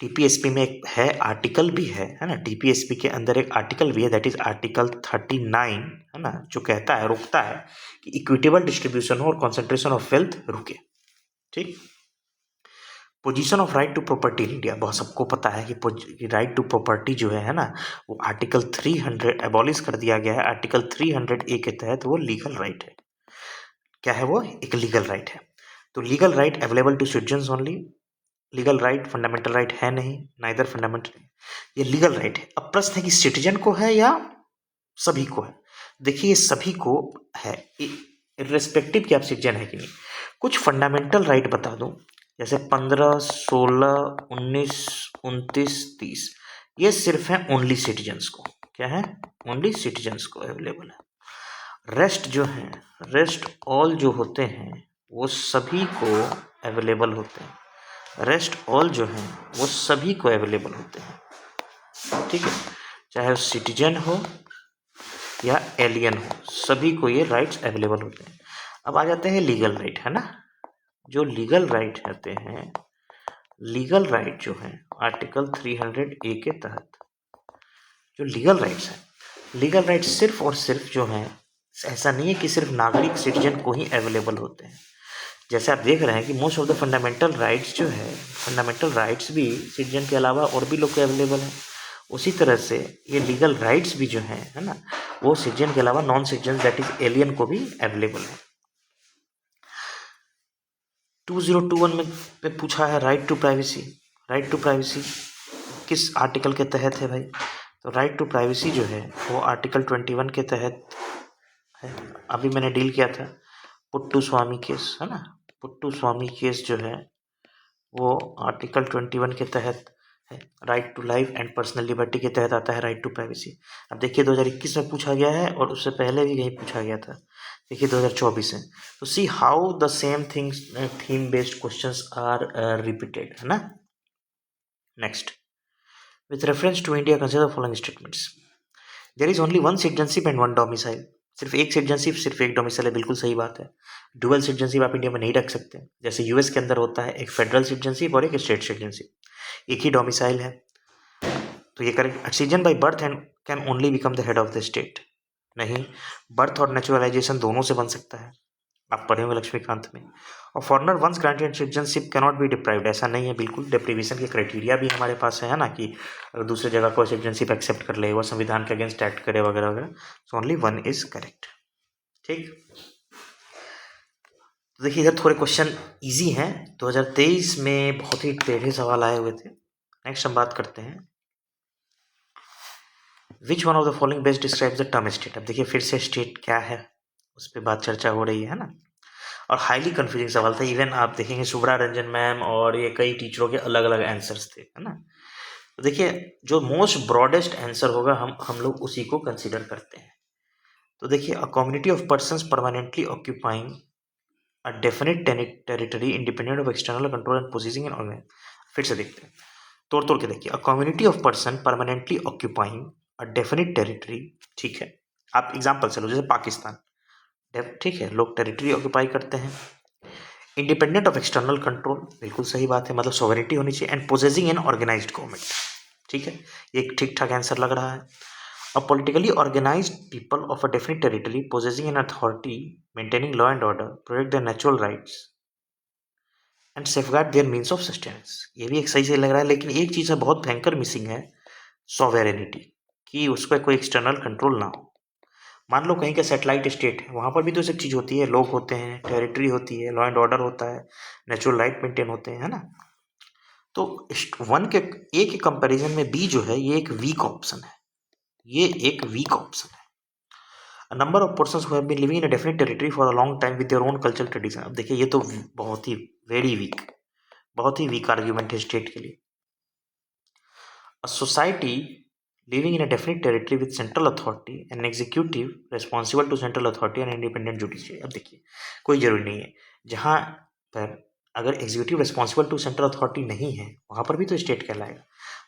डीपीएसपी में एक है आर्टिकल भी है ना। डीपीएसपी के अंदर एक आर्टिकल भी है दैट इज आर्टिकल 39, है ना, जो कहता है, रोकता है कि इक्विटेबल डिस्ट्रीब्यूशन हो और कॉन्सेंट्रेशन ऑफ वेल्थ रुके। ठीक, position of right to property in India, बहुत सबको पता है कि राइट टू प्रॉपर्टी जो है ना, वो आर्टिकल 300 एबॉलिश कर दिया गया है। आर्टिकल 300A के तहत वो लीगल राइट है। क्या है वो? एक लीगल राइट है। तो legal right available to citizens only. Legal right fundamental right है नहीं, नाइदर फंडामेंटल, ये लीगल राइट है। अब प्रश्न है कि सिटीजन को है या सभी को है। देखिए ये सभी को है, इर्रेस्पेक्टिव कि आप सिटीजन है कि नहीं। कुछ फंडामेंटल राइट बता दूं, जैसे 15, 16, 19, 29, 30, ये सिर्फ है ओनली सिटीजन्स को। क्या है? ओनली सिटीजन्स को अवेलेबल है। रेस्ट जो है, रेस्ट ऑल जो होते हैं वो सभी को अवेलेबल होते हैं। रेस्ट ऑल जो है वो सभी को अवेलेबल होते हैं, ठीक है, चाहे वो सिटीजन हो या एलियन हो, सभी को ये राइट्स अवेलेबल होते हैं। अब आ जाते हैं लीगल राइट, है ना। जो लीगल राइट रहते हैं, लीगल राइट जो है आर्टिकल 300A के तहत जो लीगल राइट्स हैं, लीगल राइट्स सिर्फ और सिर्फ जो हैं, ऐसा नहीं है कि सिर्फ नागरिक सिटीजन को ही अवेलेबल होते हैं। जैसे आप देख रहे हैं कि most of the fundamental rights जो है, फंडामेंटल राइट्स भी सिटीजन के अलावा और भी लोग को अवेलेबल हैं। उसी तरह से ये लीगल राइट्स भी जो हैं, है ना, वो सिटीजन के अलावा non citizen that is alien को भी अवेलेबल है। 2021 में पूछा है right to privacy. Right to privacy किस आर्टिकल के तहत है भाई? तो राइट टू प्राइवेसी जो है वो आर्टिकल 21 के तहत है। अभी मैंने डील किया था पुट्टू स्वामी केस, है ना। पुट्टू स्वामी केस जो है वो आर्टिकल 21 के तहत है। Right to life and personal liberty के तहत आता है राइट टू प्राइवेसी। अब देखिए 2021 में पूछा गया है और उससे पहले भी कहीं पूछा गया था। देखिए 2024 में, तो see how the same things theme based questions are repeated, है ना। Next, with reference to India consider following statements. There is only one citizenship and one domicile. सिर्फ एक सिटीजनशिप, सिर्फ एक डोमिसाइल है, बिल्कुल सही बात है। डुअल सिटीजनशिप आप इंडिया में नहीं रख सकते। जैसे यूएस के अंदर होता है एक फेडरल सिटीजनशिप और एक स्टेट सिटीजनशिप, एक ही डोमिसाइल है। तो ये correct. Citizen by birth and can only become the head of the state. नहीं, बर्थ और नेचुरलाइजेशन दोनों से बन सकता है, आप पढ़े होंगे लक्ष्मीकांत में। और foreigner once granted citizenship cannot be deprived, ऐसा नहीं है, बिल्कुल डिप्रीवेशन के क्राइटेरिया भी हमारे पास है ना, कि अगर दूसरे जगह को सिटीजनशिप एक्सेप्ट कर ले, वो संविधान के अगेंस्ट एक्ट करे वगैरह वगैरह। So only one is correct, ठीक। तो देखिए इधर थोड़े क्वेश्चन इजी हैं। 2023 में बहुत ही टेढ़े सवाल आए हुए थे। नेक्स्ट हम बात करते हैं, विच one of the following best describes the term state. अब देखिए फिर से स्टेट क्या है उस पर बात चर्चा हो रही है ना। और हाईली कंफ्यूजिंग सवाल था। इवन आप देखेंगे शुभ्रा रंजन मैम और ये कई टीचरों के अलग अलग आंसर्स थे, है ना। तो देखिए जो मोस्ट ब्रॉडेस्ट आंसर होगा हम लोग उसी को कंसीडर करते हैं। तो देखिए a community of persons permanently occupying a definite territory independent of external control and possessing an organise. फिर से देखते हैं, तोड़ तोड़ के देखिए। A community of person permanently occupying a definite territory, ठीक है। आप एग्जाम्पल चलो, जैसे पाकिस्तान, ठीक है, लोग टेरिटरी ऑक्यूपाई करते हैं। इंडिपेंडेंट ऑफ एक्सटर्नल कंट्रोल, बिल्कुल सही बात है, मतलब सॉवरेनिटी होनी चाहिए। And possessing an organised government, ठीक है, ये एक ठीक ठाक आंसर लग रहा है। A politically organised people of a definite territory possessing an authority maintaining law and order, protect their natural rights and safeguard their means of sustenance. ये भी एक सही से लग रहा है, लेकिन एक चीज़ है बहुत भयंकर मिसिंग है, सॉवेरेनिटी, कि उस पर कोई एक्सटर्नल कंट्रोल ना हो। मान लो कहीं का सैटेलाइट स्टेट है, वहाँ पर भी तो सब चीज़ होती है, लोग होते हैं, टेरिटरी होती है, लॉ एंड ऑर्डर होता है, नेचुरल राइट मेंटेन होते हैं, है ना। तो वन के ए के कंपैरिजन में बी जो है ये एक वीक ऑप्शन है, ये एक वीक ऑप्शन है। A number of persons who have been living in a definite territory for a long time with their own cultural tradition। अब देखिए ये तो बहुत ही वेरी वीक, बहुत ही वीक आर्ग्यूमेंट है स्टेट के लिए। A society living in a definite territory with central authority and executive responsible to central authority and independent judiciary। अब देखिए कोई जरूरी नहीं है, जहाँ पर अगर executive responsible to central authority नहीं है वहाँ पर भी तो स्टेट कहलाएगा।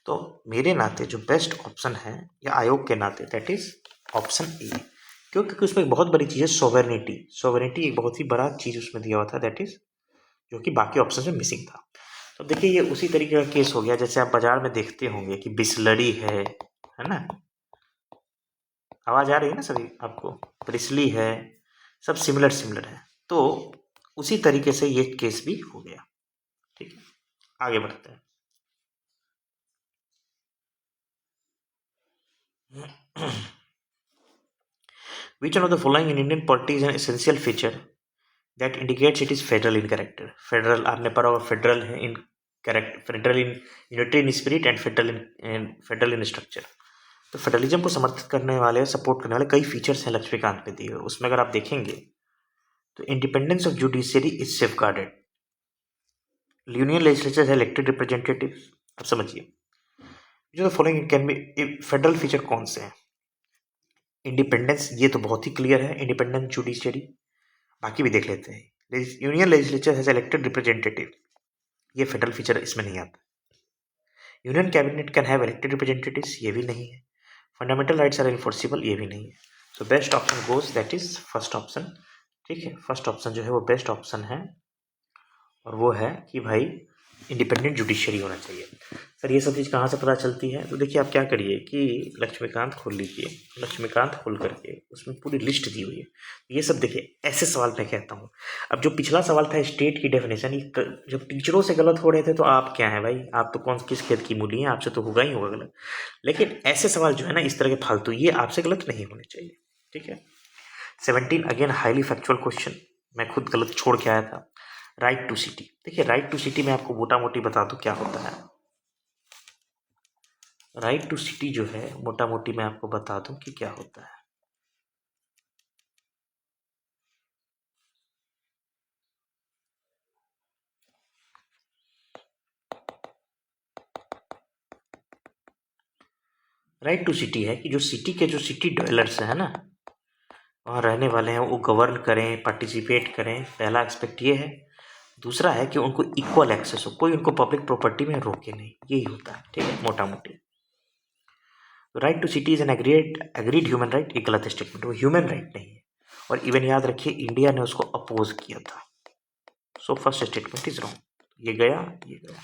तो मेरे नाते जो बेस्ट ऑप्शन है या आयोग के नाते दैट इज ऑप्शन ए, क्योंकि उसमें एक बहुत बड़ी चीज़ है सॉवरेनिटी। सॉवरेनिटी एक बहुत ही बड़ा चीज़ उसमें दिया हुआ था, दैट इज जो कि बाकी ऑप्शन में मिसिंग था। तो देखिए ये उसी तरीके का केस हो गया जैसे आप बाजार में देखते होंगे कि बिस्लरी है ना। आवाज आ रही है ना सभी आपको? ब्रिस्ली है, सब सिमिलर सिमिलर है। तो उसी तरीके से ये केस भी हो गया, ठीक है। आगे बढ़ते हैं। Which one of the following in Indian polity is an essential feature that indicates it is federal in character? Federal आपने पढ़ा होगा, फेडरल है इन character, federal in unitary in spirit and federal in structure. तो federalism को समर्थित करने वाले, support करने वाले कई फीचर्स हैं लक्ष्मीकांत पे दिए हुए। उसमें अगर आप देखेंगे तो independence of judiciary is safe guarded, union legislature है इलेक्टेड रिप्रेजेंटेटिव। अब समझिए जो following can be federal feature कौन से हैं। इंडिपेंडेंस, ये तो बहुत ही क्लियर है, इंडिपेंडेंट जुडिशियरी। बाकी भी देख लेते हैं। Union legislature has elected representative, ये फेडरल फीचर इसमें नहीं आता। Union cabinet can have elected representatives, ये भी नहीं है। फंडामेंटल राइट्स आर इनफोर्सिबल, ये भी नहीं है। तो best option goes that is first option. ठीक है, फर्स्ट ऑप्शन जो है वो बेस्ट ऑप्शन है, और वो है कि भाई इंडिपेंडेंट जुडिशरी होना चाहिए। सर ये सब चीज़ कहाँ से पता चलती है? तो देखिए आप क्या करिए कि लक्ष्मीकांत खोल लीजिए, लक्ष्मीकांत खोल करके उसमें पूरी लिस्ट दी हुई है। ये सब देखिए, ऐसे सवाल मैं कहता हूँ। अब जो पिछला सवाल था स्टेट की डेफिनेशन, जब टीचरों से गलत हो रहे थे तो आप क्या है भाई, आप तो कौन किस खेत की मूली हैं, आपसे तो होगा ही होगा गलत। लेकिन ऐसे सवाल जो है ना इस तरह के फालतू, ये आपसे गलत नहीं होने चाहिए। ठीक है। 17 अगेन हाईली फैक्चुअल क्वेश्चन, मैं खुद गलत छोड़ के आया था। राइट टू सिटी, देखिए राइट टू सिटी में आपको मोटा मोटी बता दूं क्या होता है। राइट टू सिटी जो है मोटा मोटी मैं आपको बता दूं कि क्या होता है। राइट टू सिटी है कि जो सिटी के जो सिटी डेवलपर्स है ना, वहाँ रहने वाले हैं, वो गवर्न करें, पार्टिसिपेट करें, पहला एस्पेक्ट ये है। दूसरा है कि उनको इक्वल एक्सेस हो, कोई उनको पब्लिक प्रॉपर्टी में रोके नहीं, यही होता है। ठीक है, मोटा मोटी। Right to city is an agreed human right, ये गलत स्टेटमेंट, वो ह्यूमन राइट नहीं है। और इवन याद रखिए इंडिया ने उसको अपोज किया था। So first statement is wrong, ये गया, ये गया।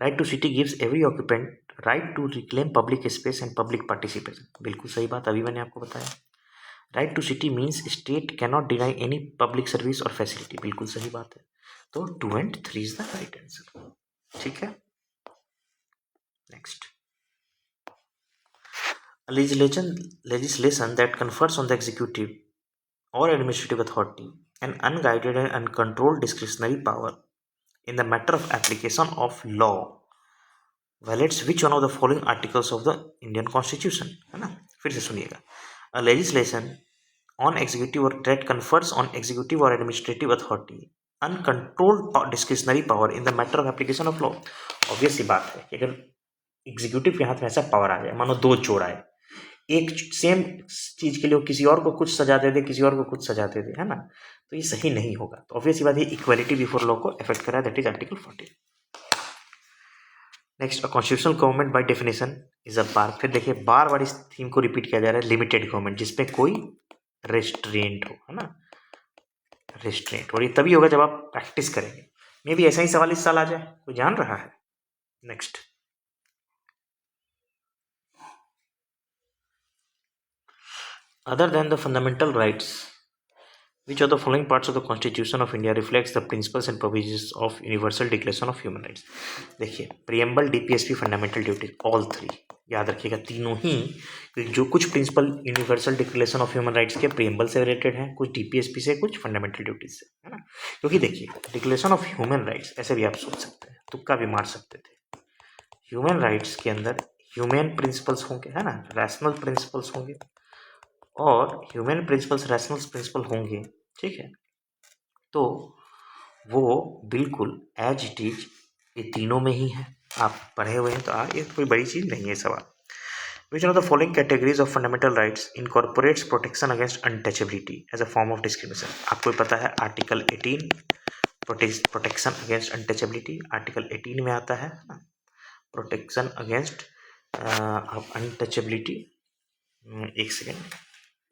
Right to city gives every occupant right to reclaim public space and public participation, बिल्कुल सही बात, अभी मैंने आपको बताया। Right to city means state can not deny any public service और फैसिलिटी, बिल्कुल सही बात है। तो 2 and 3 is the right answer. ठीक है, next. Legislation that confers on the executive or administrative authority an unguided and uncontrolled discretionary power in the matter of application of law violates which one of the following articles of the Indian Constitution, है ना। फिर से सुनिएगा। A legislation on executive or that confers on executive or administrative authority uncontrolled discretionary power in the matter of application of law। Obvious सी बात है कि अगर एग्जीक्यूटिव के हाथ में ऐसा पावर आ जाए, मानो दो चोर आए, एक सेम चीज के लिए किसी और को कुछ सजा दे दे, किसी और को कुछ सजा दे दे, है ना, तो ये सही नहीं होगा। तो ऑब्वियस बात है इक्वालिटी बिफोर लॉ को अफेक्ट करा, that is article 14। Next, a constitutional government by definition is a bar, फिर देखिए बार बार इस थीम को रिपीट किया जा रहा है, लिमिटेड गवर्नमेंट जिसमें कोई रेस्ट्रेंट हो, है ना, रेस्ट्रेंट। और ये तभी होगा जब आप प्रैक्टिस करेंगे। मे भी ऐसा ही सवाल इस साल आ जाए, कोई जान रहा है। Next, other than the fundamental rights, which of the following parts of the Constitution of India reflects the principles and provisions of Universal Declaration of Human Rights? देखिए preamble, DPSP, fundamental duty, all three याद रखिएगा, तीनों ही। जो कुछ principle universal declaration of human rights के preamble से related हैं, कुछ डीपीएसपी से, कुछ फंडामेंटल ड्यूटीज से, है ना। क्योंकि देखिए डिक्लेरेशन ऑफ ह्यूमन राइट्स ऐसे भी आप सोच सकते हैं, तुक्का भी मार सकते थे। ह्यूमन राइट्स के अंदर ह्यूमन प्रिंसिपल्स होंगे, है ना, रैशनल प्रिंसिपल्स होंगे, और ह्यूमन प्रिंसिपल्स रैशनल प्रिंसिपल होंगे। ठीक है, तो वो बिल्कुल एज इट इज ये तीनों में ही है, आप पढ़े हुए हैं तो ये कोई बड़ी चीज़ नहीं है सवाल। Which of the following categories of fundamental rights incorporates protection against untouchability as a form of discrimination? आपको पता है article 18 protection against untouchability, article 18 में आता है ना, प्रोटेक्शन अगेंस्ट अनटचेबिलिटी। एक सेकेंड,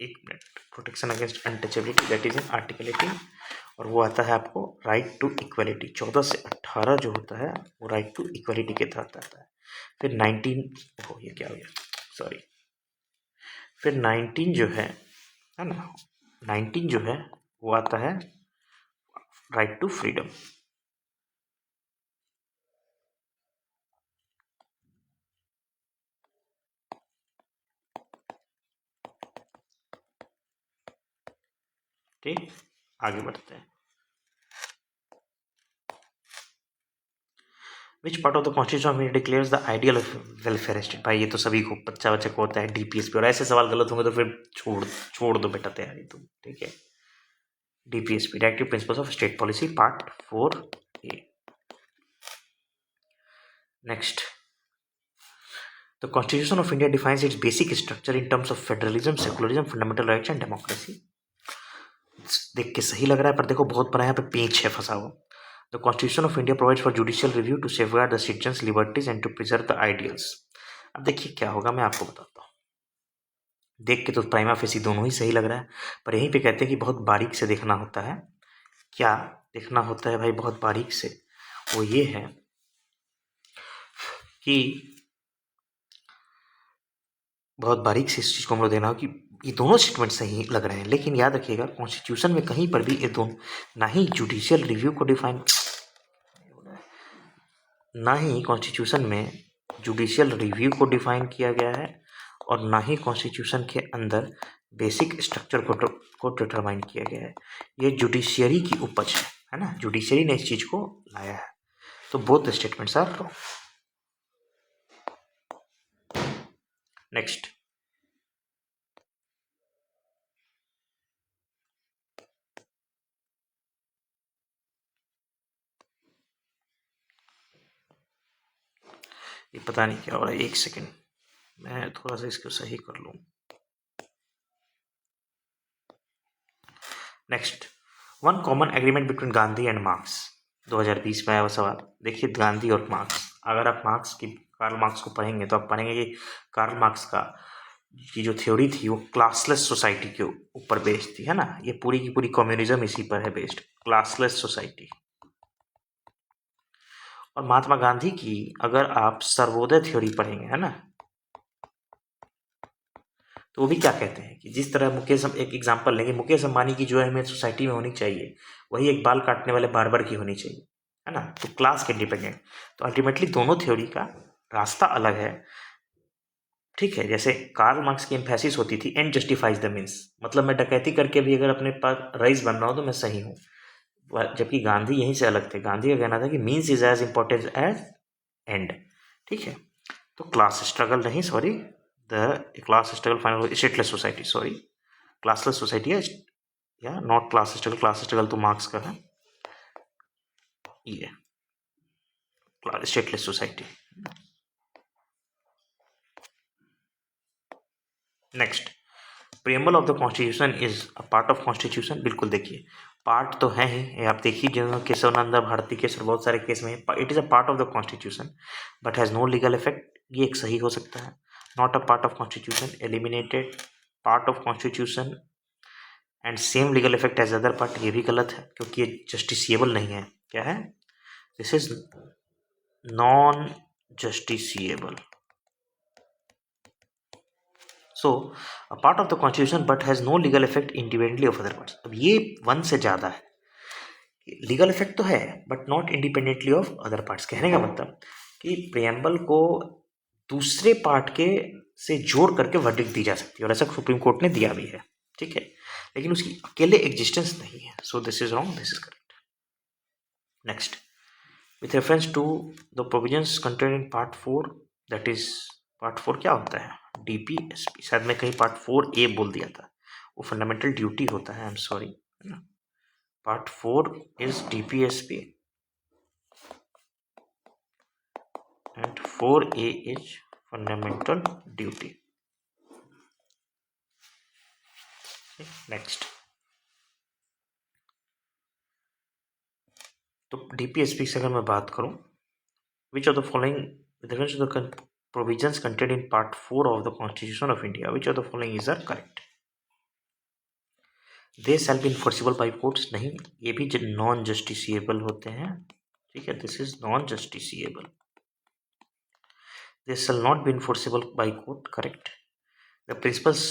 एक minute, protection against untouchability that is in article 18, और वो आता है आपको राइट टू इक्वलिटी। 14 से 18 जो होता है वो राइट टू इक्वलिटी के तहत आता है। फिर 19, ये क्या हो गया, सॉरी, फिर 19 जो है ना, 19 जो है वो आता है राइट टू फ्रीडम। ठीक, आगे बढ़ते हैं। Which part of the constitution of India declares the ideal of welfare state? भाई ये तो सभी को बच्चा बच्चे को होता है, डीपीएसपी, और ऐसे सवाल गलत होंगे तो फिर छोड़ दो बेटा तैयारी तुम, ठीक है। DPSP, directive principles of state policy, part 4A। Next, the constitution of India defines it's basic structure in terms of federalism, secularism, fundamental rights and democracy. देख के सही लग रहा है पर देखो बहुत बड़ा यहाँ पे पेच है फंसा हुआ। The constitution of India provides for judicial review to safeguard the citizens liberties and to preserve the ideals. अब देखिए क्या होगा, मैं आपको बताता हूँ। देख के तो प्राइमा फेसी दोनों ही सही लग रहा है, पर यहीं पे कहते हैं कि बहुत बारीक से देखना होता है। क्या देखना होता है भाई बहुत बारीक से? वो ये है कि बहुत बारीक से इस चीज़ को हम लोग देना हो कि ये दोनों स्टेटमेंट सही लग रहे हैं, लेकिन याद रखिएगा कॉन्स्टिट्यूशन में कहीं पर भी ये दोनों, ना ही जुडिशियल रिव्यू को डिफाइन, ना ही कॉन्स्टिट्यूशन में जुडिशियल रिव्यू को डिफाइन किया गया है, और ना ही कॉन्स्टिट्यूशन के अंदर बेसिक स्ट्रक्चर को डिटरमाइन किया गया है। ये जुडिशियरी की उपज है ना, जुडिशियरी ने इस चीज़ को लाया है। तो both statements are wrong. Next, ये पता नहीं क्या हो रहा है, एक सेकेंड मैं थोड़ा सा इसको सही कर लूँ। Next, one common agreement between Gandhi and marks. 2020 में आया हुआ सवाल। देखिए गांधी और मार्क्स, अगर आप कार्ल मार्क्स को पढ़ेंगे तो आप पढ़ेंगे कि कार्ल मार्क्स की जो थ्योरी थी वो क्लासलेस सोसाइटी के ऊपर बेस्ड थी, है ना। ये पूरी की पूरी कम्युनिज्म इसी पर है बेस्ड, क्लासलेस सोसाइटी। और महात्मा गांधी की अगर आप सर्वोदय थ्योरी पढ़ेंगे, है ना, तो वो भी क्या कहते हैं कि जिस तरह एक एग्जांपल लेंगे, मुकेश अंबानी की जो अहमियत सोसाइटी में होनी चाहिए वही एक बाल काटने वाले बार्बर की होनी चाहिए, है ना। तो क्लास के डिपेंडेंट, तो अल्टीमेटली दोनों थ्योरी का रास्ता अलग है, ठीक है। जैसे कार्ल मार्क्स की एम्फेसिस होती थी एंड जस्टिफाइज द मीन्स, मतलब मैं डकैती करके भी अगर अपने पास रईस बन रहा हूँ तो मैं सही हूँ, जबकि गांधी यहीं से अलग थे। गांधी का कहना था कि means is as important as end, ठीक है। तो क्लास स्ट्रगल नहीं, sorry, the class struggle final stateless society, sorry, classless society है या not class struggle, class struggle तो मार्क्स का है, ये stateless society. Next, preamble of the constitution is a part of constitution. बिल्कुल, देखिए पार्ट तो है ही, आप देखिए जो केशवनंदा भारती केस और बहुत सारे केस में it is a part of the constitution but has no legal effect, ये एक सही हो सकता है। Not a part of constitution, eliminated, part of constitution and same legal effect as other part, ये भी गलत है क्योंकि ये जस्टिसिएबल नहीं है। क्या है? This is non justiciable. So a part of the constitution but has no legal effect independently of other parts. अब ये वन से ज़्यादा है, लीगल इफेक्ट तो है but not independently of other parts. कहने का मतलब कि प्रियम्बल को दूसरे पार्ट के से जोड़ करके वर्डिक्ट दी जा सकती है, और ऐसा सुप्रीम कोर्ट ने दिया भी है, ठीक है, लेकिन उसकी अकेले एग्जिस्टेंस नहीं है। So this is wrong, this is correct. Next, with reference to the provisions contained in part 4, that is part 4 क्या होता है? डीपीएसपी। शायद मैं कहीं पार्ट 4A बोल दिया था, वो फंडामेंटल ड्यूटी होता है, आई एम सॉरी, है ना। Part 4 is DPSP and 4A is fundamental duty. Next, तो डीपीएसपी से अगर मैं बात करूं, विच of the following provisions contained in part 4 of the Constitution of India, which of the following is correct? They shall be enforceable by courts, नहीं, ये भी non justiciable होते हैं, ठीक है, this is non justiciable. They shall not be enforceable by court, correct. The principles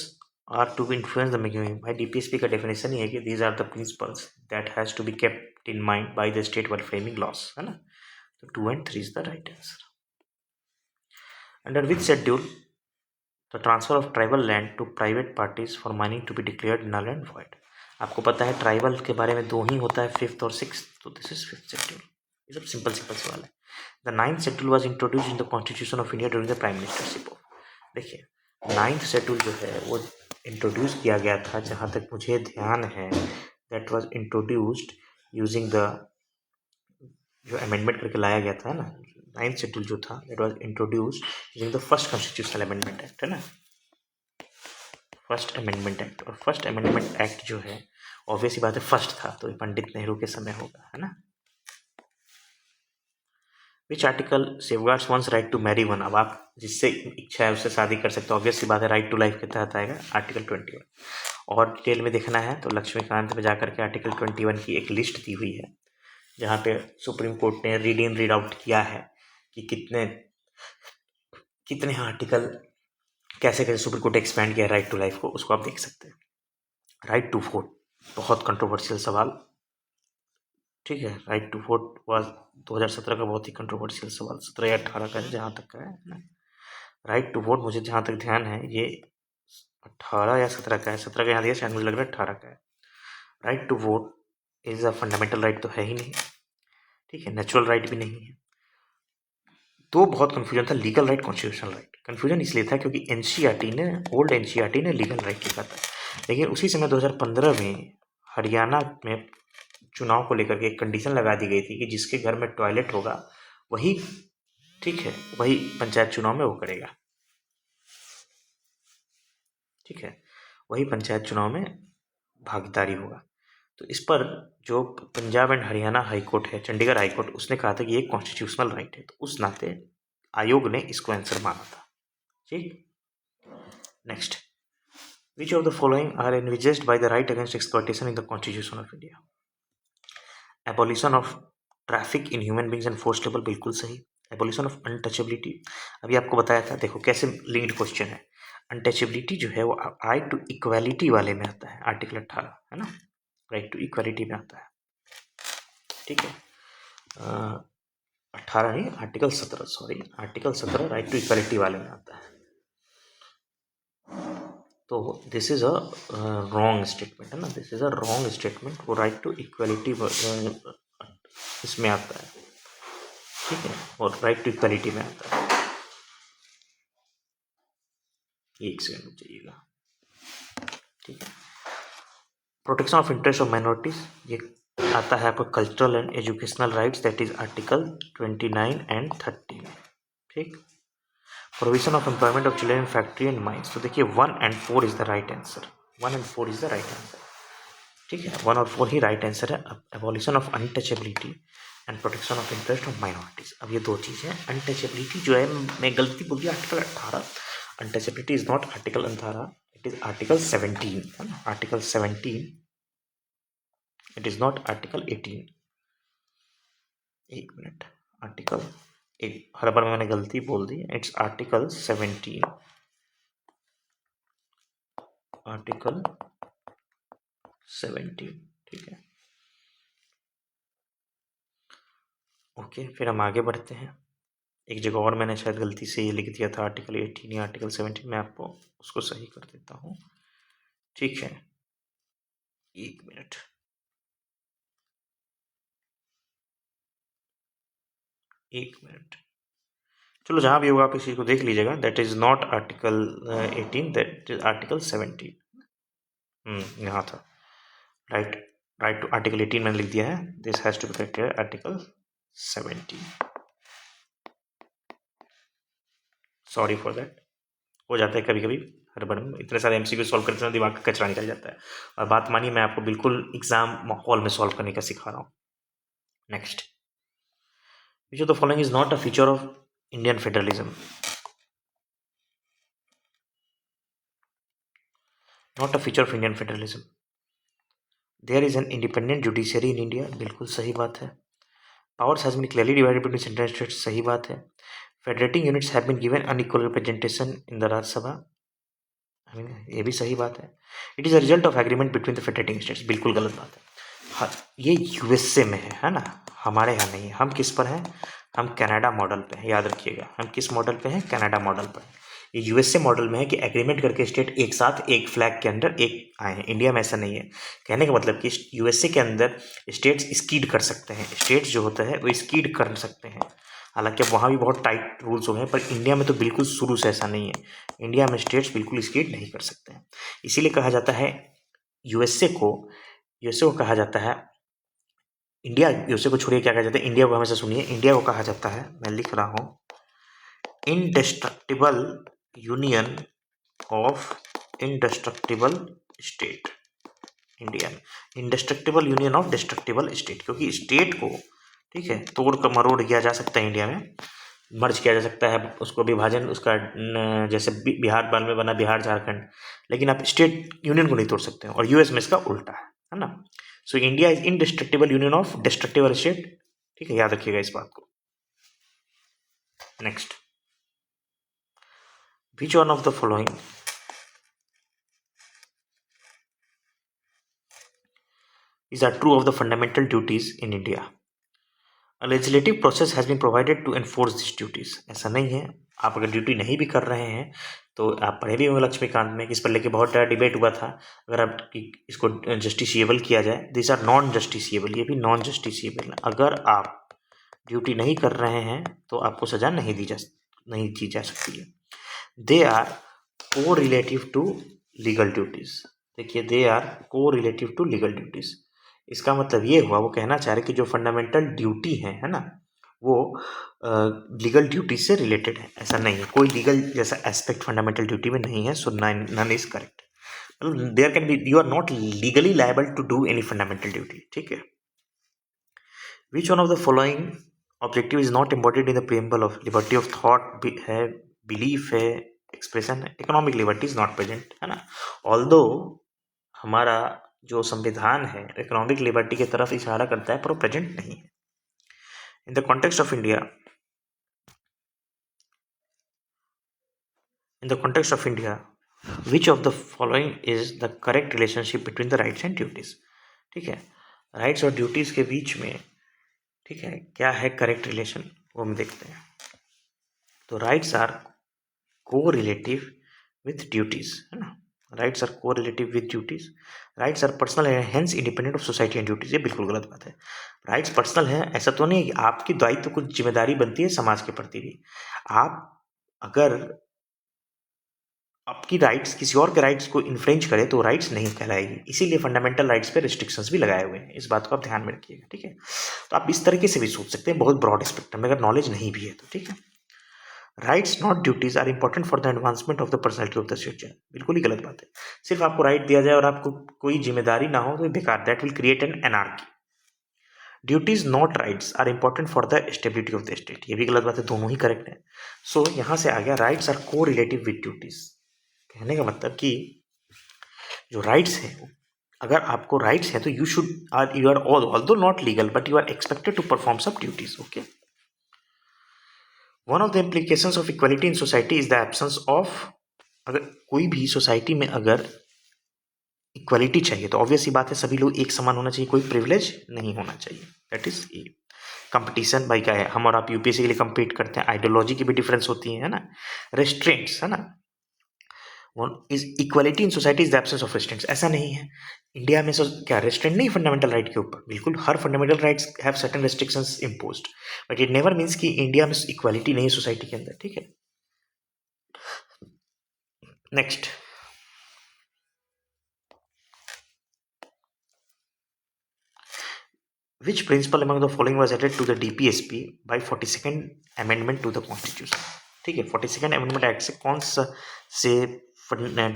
are to influence the making। भाई DPSP का definition ही है कि these are the principles that has to be kept in mind by the state while framing laws, है ना। तो 2 and 3 is the right answer. Under which schedule the transfer of tribal land to private parties for mining to be declared null and void? आपको पता है tribal के बारे में 2 ही होता है, 5th और 6th, तो दिस इज 5th शेड्यूल। ये सब सिंपल सवाल है। The 9th schedule was introduce in the constitution of India during the prime ministership of, देखिए 9th शेड्यूल जो है वो इंट्रोड्यूस किया गया था, जहाँ तक मुझे ध्यान है, that was introduced using the, जो अमेंडमेंट करके लाया गया था ना, 9th शेड्यूल जो था that was introduced using the first constitutional amendment act, है ना, फर्स्ट अमेंडमेंट एक्ट। और फर्स्ट अमेंडमेंट एक्ट जो है ऑब्वियसली बात है फर्स्ट था, तो ये पंडित नेहरू के समय होगा, है ना। Which article safeguards one's right to marry one, अब आप जिससे इच्छा है उससे शादी कर सकते हो, ऑब्वियसली बात है राइट टू लाइफ के तहत आएगा आर्टिकल 21। और डिटेल में देखना है तो लक्ष्मीकांत में जाकर के आर्टिकल 21 की एक लिस्ट दी हुई है, जहाँ पे सुप्रीम कोर्ट ने रीड इन रीड आउट किया है कि कितने कितने आर्टिकल कैसे कैसे सुप्रीम कोर्ट एक्सपैंड किया राइट टू लाइफ को, उसको आप देख सकते हैं। राइट टू वोट, बहुत कंट्रोवर्शियल सवाल, ठीक है। राइट टू वोट वाज 2017 का बहुत ही कंट्रोवर्शियल सवाल, 17 या 18 का है जहाँ तक का है ना। राइट टू वोट मुझे जहाँ तक ध्यान है ये 18 या 17 का है, 17 का यहाँ दिया, शायद मुझे लग रहा है 18 का है। Right to vote is a fundamental right तो है ही नहीं, ठीक है, नेचुरल राइट भी नहीं है। तो बहुत कन्फ्यूजन था legal right constitutional right. Confusion इसलिए था क्योंकि एनसीईआरटी ने, ओल्ड एनसीईआरटी ने लीगल राइट लिखा था, लेकिन उसी समय 2015 में हरियाणा में चुनाव को लेकर के एक कंडीशन लगा दी गई थी कि जिसके घर में टॉयलेट होगा वही, ठीक है, वही पंचायत चुनाव में वो करेगा, ठीक है, वही पंचायत चुनाव में भागीदारी होगा। तो इस पर जो Punjab and Haryana high court है, चंडीगढ़ हाई कोर्ट, उसने कहा था कि ये कॉन्स्टिट्यूशनल राइट है, तो उस नाते आयोग ने इसको आंसर माना था, ठीक। Next, which of the following are envisaged by the right against exploitation in the constitution of India. Abolition of traffic in human beings and forced labour, बिल्कुल सही। एबॉलिशन ऑफ अनटचेबिलिटी, अभी आपको बताया था, देखो कैसे लिंक्ड क्वेश्चन है। Untouchability जो है वो राइट टू इक्वालिटी वाले में आता है, आर्टिकल 18, है ना, राइट टू इक्वालिटी में आता है, ठीक है। 18 नहीं, article 17, sorry, article 17 right to equality वाले में आता है। तो this is a wrong statement, है ना, this is a wrong statement, वो राइट टू इक्वालिटी इसमें आता है, ठीक है, और राइट टू इक्वालिटी में आता है। एक सेकंड रुक जाइएगा, ठीक है। Protection of interest of minorities, ये आता है आपको cultural and educational rights, that is article 29 and 30, ठीक। Provision of employment of children in factory and mines, तो देखिए 1 and 4 is the right answer, 1 and 4 is the right answer, ठीक है, 1 और 4 ही राइट आंसर है। Abolition of untouchability and protection of interest of minorities, अब ये दो चीज़ें हैं। अनटचेबिलिटी जो है, मैं गलती बोल दिया, article 18, untouchability is not article 18, it is article 17, है ना, article 17, it is not article 18। एक मिनट, आर्टिकल, एक हर बार मैंने गलती बोल दी, इट्स आर्टिकल 17, आर्टिकल 17, ठीक है, ओके। फिर हम आगे बढ़ते हैं। एक जगह और मैंने शायद गलती से ये लिख दिया था आर्टिकल 18 या आर्टिकल 17, मैं आपको उसको सही कर देता हूँ, ठीक है, एक मिनट, एक मिनट, चलो जहाँ भी होगा आप इसी को देख लीजिएगा, that is not article 18, that is article 17, यहाँ था, राइट, राइट टू आर्टिकल 18 मैंने लिख दिया है, this has to be corrected article 17, sorry for that, हो जाता है कभी कभी, हर बार इतने सारे एमसीक्यू सॉल्व करते हैं दिमाग का कचरा निकल जाता है। और बात मानिए, मैं आपको बिल्कुल एग्जाम माहौल में सॉल्व करने का सिखा रहा हूँ। Next, which of the following is not a feature of Indian federalism, not a feature of Indian federalism. There is an independent judiciary in India, बिल्कुल सही बात है। Powers has been clearly divided between central and states, सही बात है। Federating units have been given unequal representation in the Rajya Sabha, ये भी सही बात है। It is a result of agreement between the federating states, बिल्कुल गलत बात है। हाँ, ये यूएसए में है ना, हमारे यहाँ नहीं है। हम किस पर हैं, हम कनाडा मॉडल पे हैं, याद रखिएगा, हम किस मॉडल पे हैं, कनाडा मॉडल पर। ये यूएसए मॉडल में है कि एग्रीमेंट करके स्टेट एक साथ एक फ्लैग के अंडर एक आए हैं। इंडिया में ऐसा नहीं है। कहने का मतलब कि यूएसए के अंदर स्टेट्स स्कीड कर सकते हैं, स्टेट्स जो होता है वो स्कीड कर सकते हैं। हालांकि वहाँ भी बहुत टाइट रूल्स हो गए, पर इंडिया में तो बिल्कुल शुरू से ऐसा नहीं है। इंडिया में स्टेट्स बिल्कुल स्कीड नहीं कर सकते हैं। इसीलिए कहा जाता है यूएसए को कहा जाता है इंडिया, यूएसए को छोड़िए, क्या कहा जाता है, इंडिया को हमेशा सुनिए, इंडिया को कहा जाता है, मैं लिख रहा हूँ, इंडेस्ट्रक्टिबल union of इंडेस्ट्रक्टिबल state. India इंडेस्ट्रक्टिबल union of destructible state, क्योंकि स्टेट को, ठीक है, तोड़ कर मरोड़ किया जा सकता है, इंडिया में मर्ज किया जा सकता है, उसको विभाजन उसका जैसे बिहार बाल में बना बिहार झारखंड, लेकिन आप स्टेट यूनियन को नहीं तोड़ सकते हैं। और यूएस में इसका उल्टा है ना। So India is indestructible union of destructible state, ठीक है, याद रखिएगा इस बात को। Next, which one of the following these are true of the fundamental duties in India. A legislative process has been provided to enforce these duties. ऐसा नहीं है, आप अगर ड्यूटी नहीं भी कर रहे हैं तो आप पढ़े भी होंगे लक्ष्मीकांत में, कि इस पर लेके बहुत बड़ा डिबेट हुआ था। अगर आप इसको जस्टिसिएबल किया जाए, दिस आर नॉन जस्टिसिएबल, ये भी नॉन जस्टिसिएबल है। अगर आप ड्यूटी नहीं कर रहे हैं तो आपको सजा नहीं दी जा सकती है। दे आर को रिलेटिव टू लीगल ड्यूटीज। देखिए, दे आर को रिलेटिव टू लीगल ड्यूटीज, इसका मतलब ये हुआ, वो कहना चाह रहे कि जो फंडामेंटल ड्यूटी है ना, वो लीगल ड्यूटी से रिलेटेड है। ऐसा नहीं है, कोई लीगल जैसा एस्पेक्ट फंडामेंटल ड्यूटी में नहीं है। So none is correct. मतलब there can be, you are not legally liable to do any fundamental duty, ठीक है। Which one of the following objective is not embodied in the preamble of liberty of thought है, belief है, expression है, economic liberty is not present, है ना। Although हमारा जो संविधान है इकोनॉमिक लिबर्टी की तरफ इशारा करता है, पर वो प्रेजेंट नहीं है। In the context of India, which of the following is the correct relationship between the rights and duties, ठीक है। राइट्स और ड्यूटीज के बीच में, ठीक है, क्या है करेक्ट रिलेशन, वो हम देखते हैं। तो rights are correlative with duties, है ना। Rights are correlative with duties. Rights are personal है, hence independent of society and duties. ये बिल्कुल गलत बात है। राइट्स पर्सनल है, ऐसा तो नहीं है कि आपकी दायित्व कुछ जिम्मेदारी बनती है समाज के प्रति भी। आप अगर आपकी राइट्स किसी और के राइट्स को इन्फ्रेंच करे तो राइट्स नहीं कहलाएगी। इसीलिए फंडामेंटल राइट्स पे रिस्ट्रिक्शंस भी लगाए हुए हैं, इस बात को आप ध्यान में रखिएगा, ठीक है। तो आप इस तरीके से भी सोच सकते हैं, बहुत ब्रॉड स्पेक्ट्रम में, अगर नॉलेज नहीं भी है तो, ठीक है। Rights not duties are important for the advancement of the personality of the citizen. बिल्कुल ही गलत बात है। सिर्फ आपको राइट दिया जाए और आपको कोई जिम्मेदारी ना हो तो बेकार, that will create an anarchy. Duties not rights are important for the stability of the state. ये भी गलत बात है, दोनों ही करेक्ट है। सो यहाँ से आ गया राइट्स आर को रिलेटिव विद ड्यूटीज। कहने का मतलब कि जो राइट्स हैं, अगर आपको राइट्स हैं तो you are although not legal but you are expected to perform some duties, okay. One of the implications of equality in society is the absence of, अगर कोई भी सोसाइटी में अगर इक्वालिटी चाहिए तो ऑब्वियस ही बात है सभी लोग एक समान होना चाहिए, कोई प्रिविलेज नहीं होना चाहिए। That is a competition. भाई क्या है, हम और आप यूपीएससी के लिए compete करते हैं, आइडियोलॉजी की भी डिफरेंस होती है ना। रेस्ट्रेंट्स, है ना। One is equality in society is the absence of restraints. ऐसा नहीं है इंडिया में, क्या रेस्ट्रेंट नहीं फंडामेंटल राइट के ऊपर, बिल्कुल हर fundamental rights have certain restrictions imposed, but it never means कि इंडिया में इक्वालिटी नहीं है सोसाइटी के अंदर, ठीक है। Next, which principle among the following was added to the DPSP by 42nd amendment to the constitution, ठीक है। 42nd amendment एक्ट से कौन सा से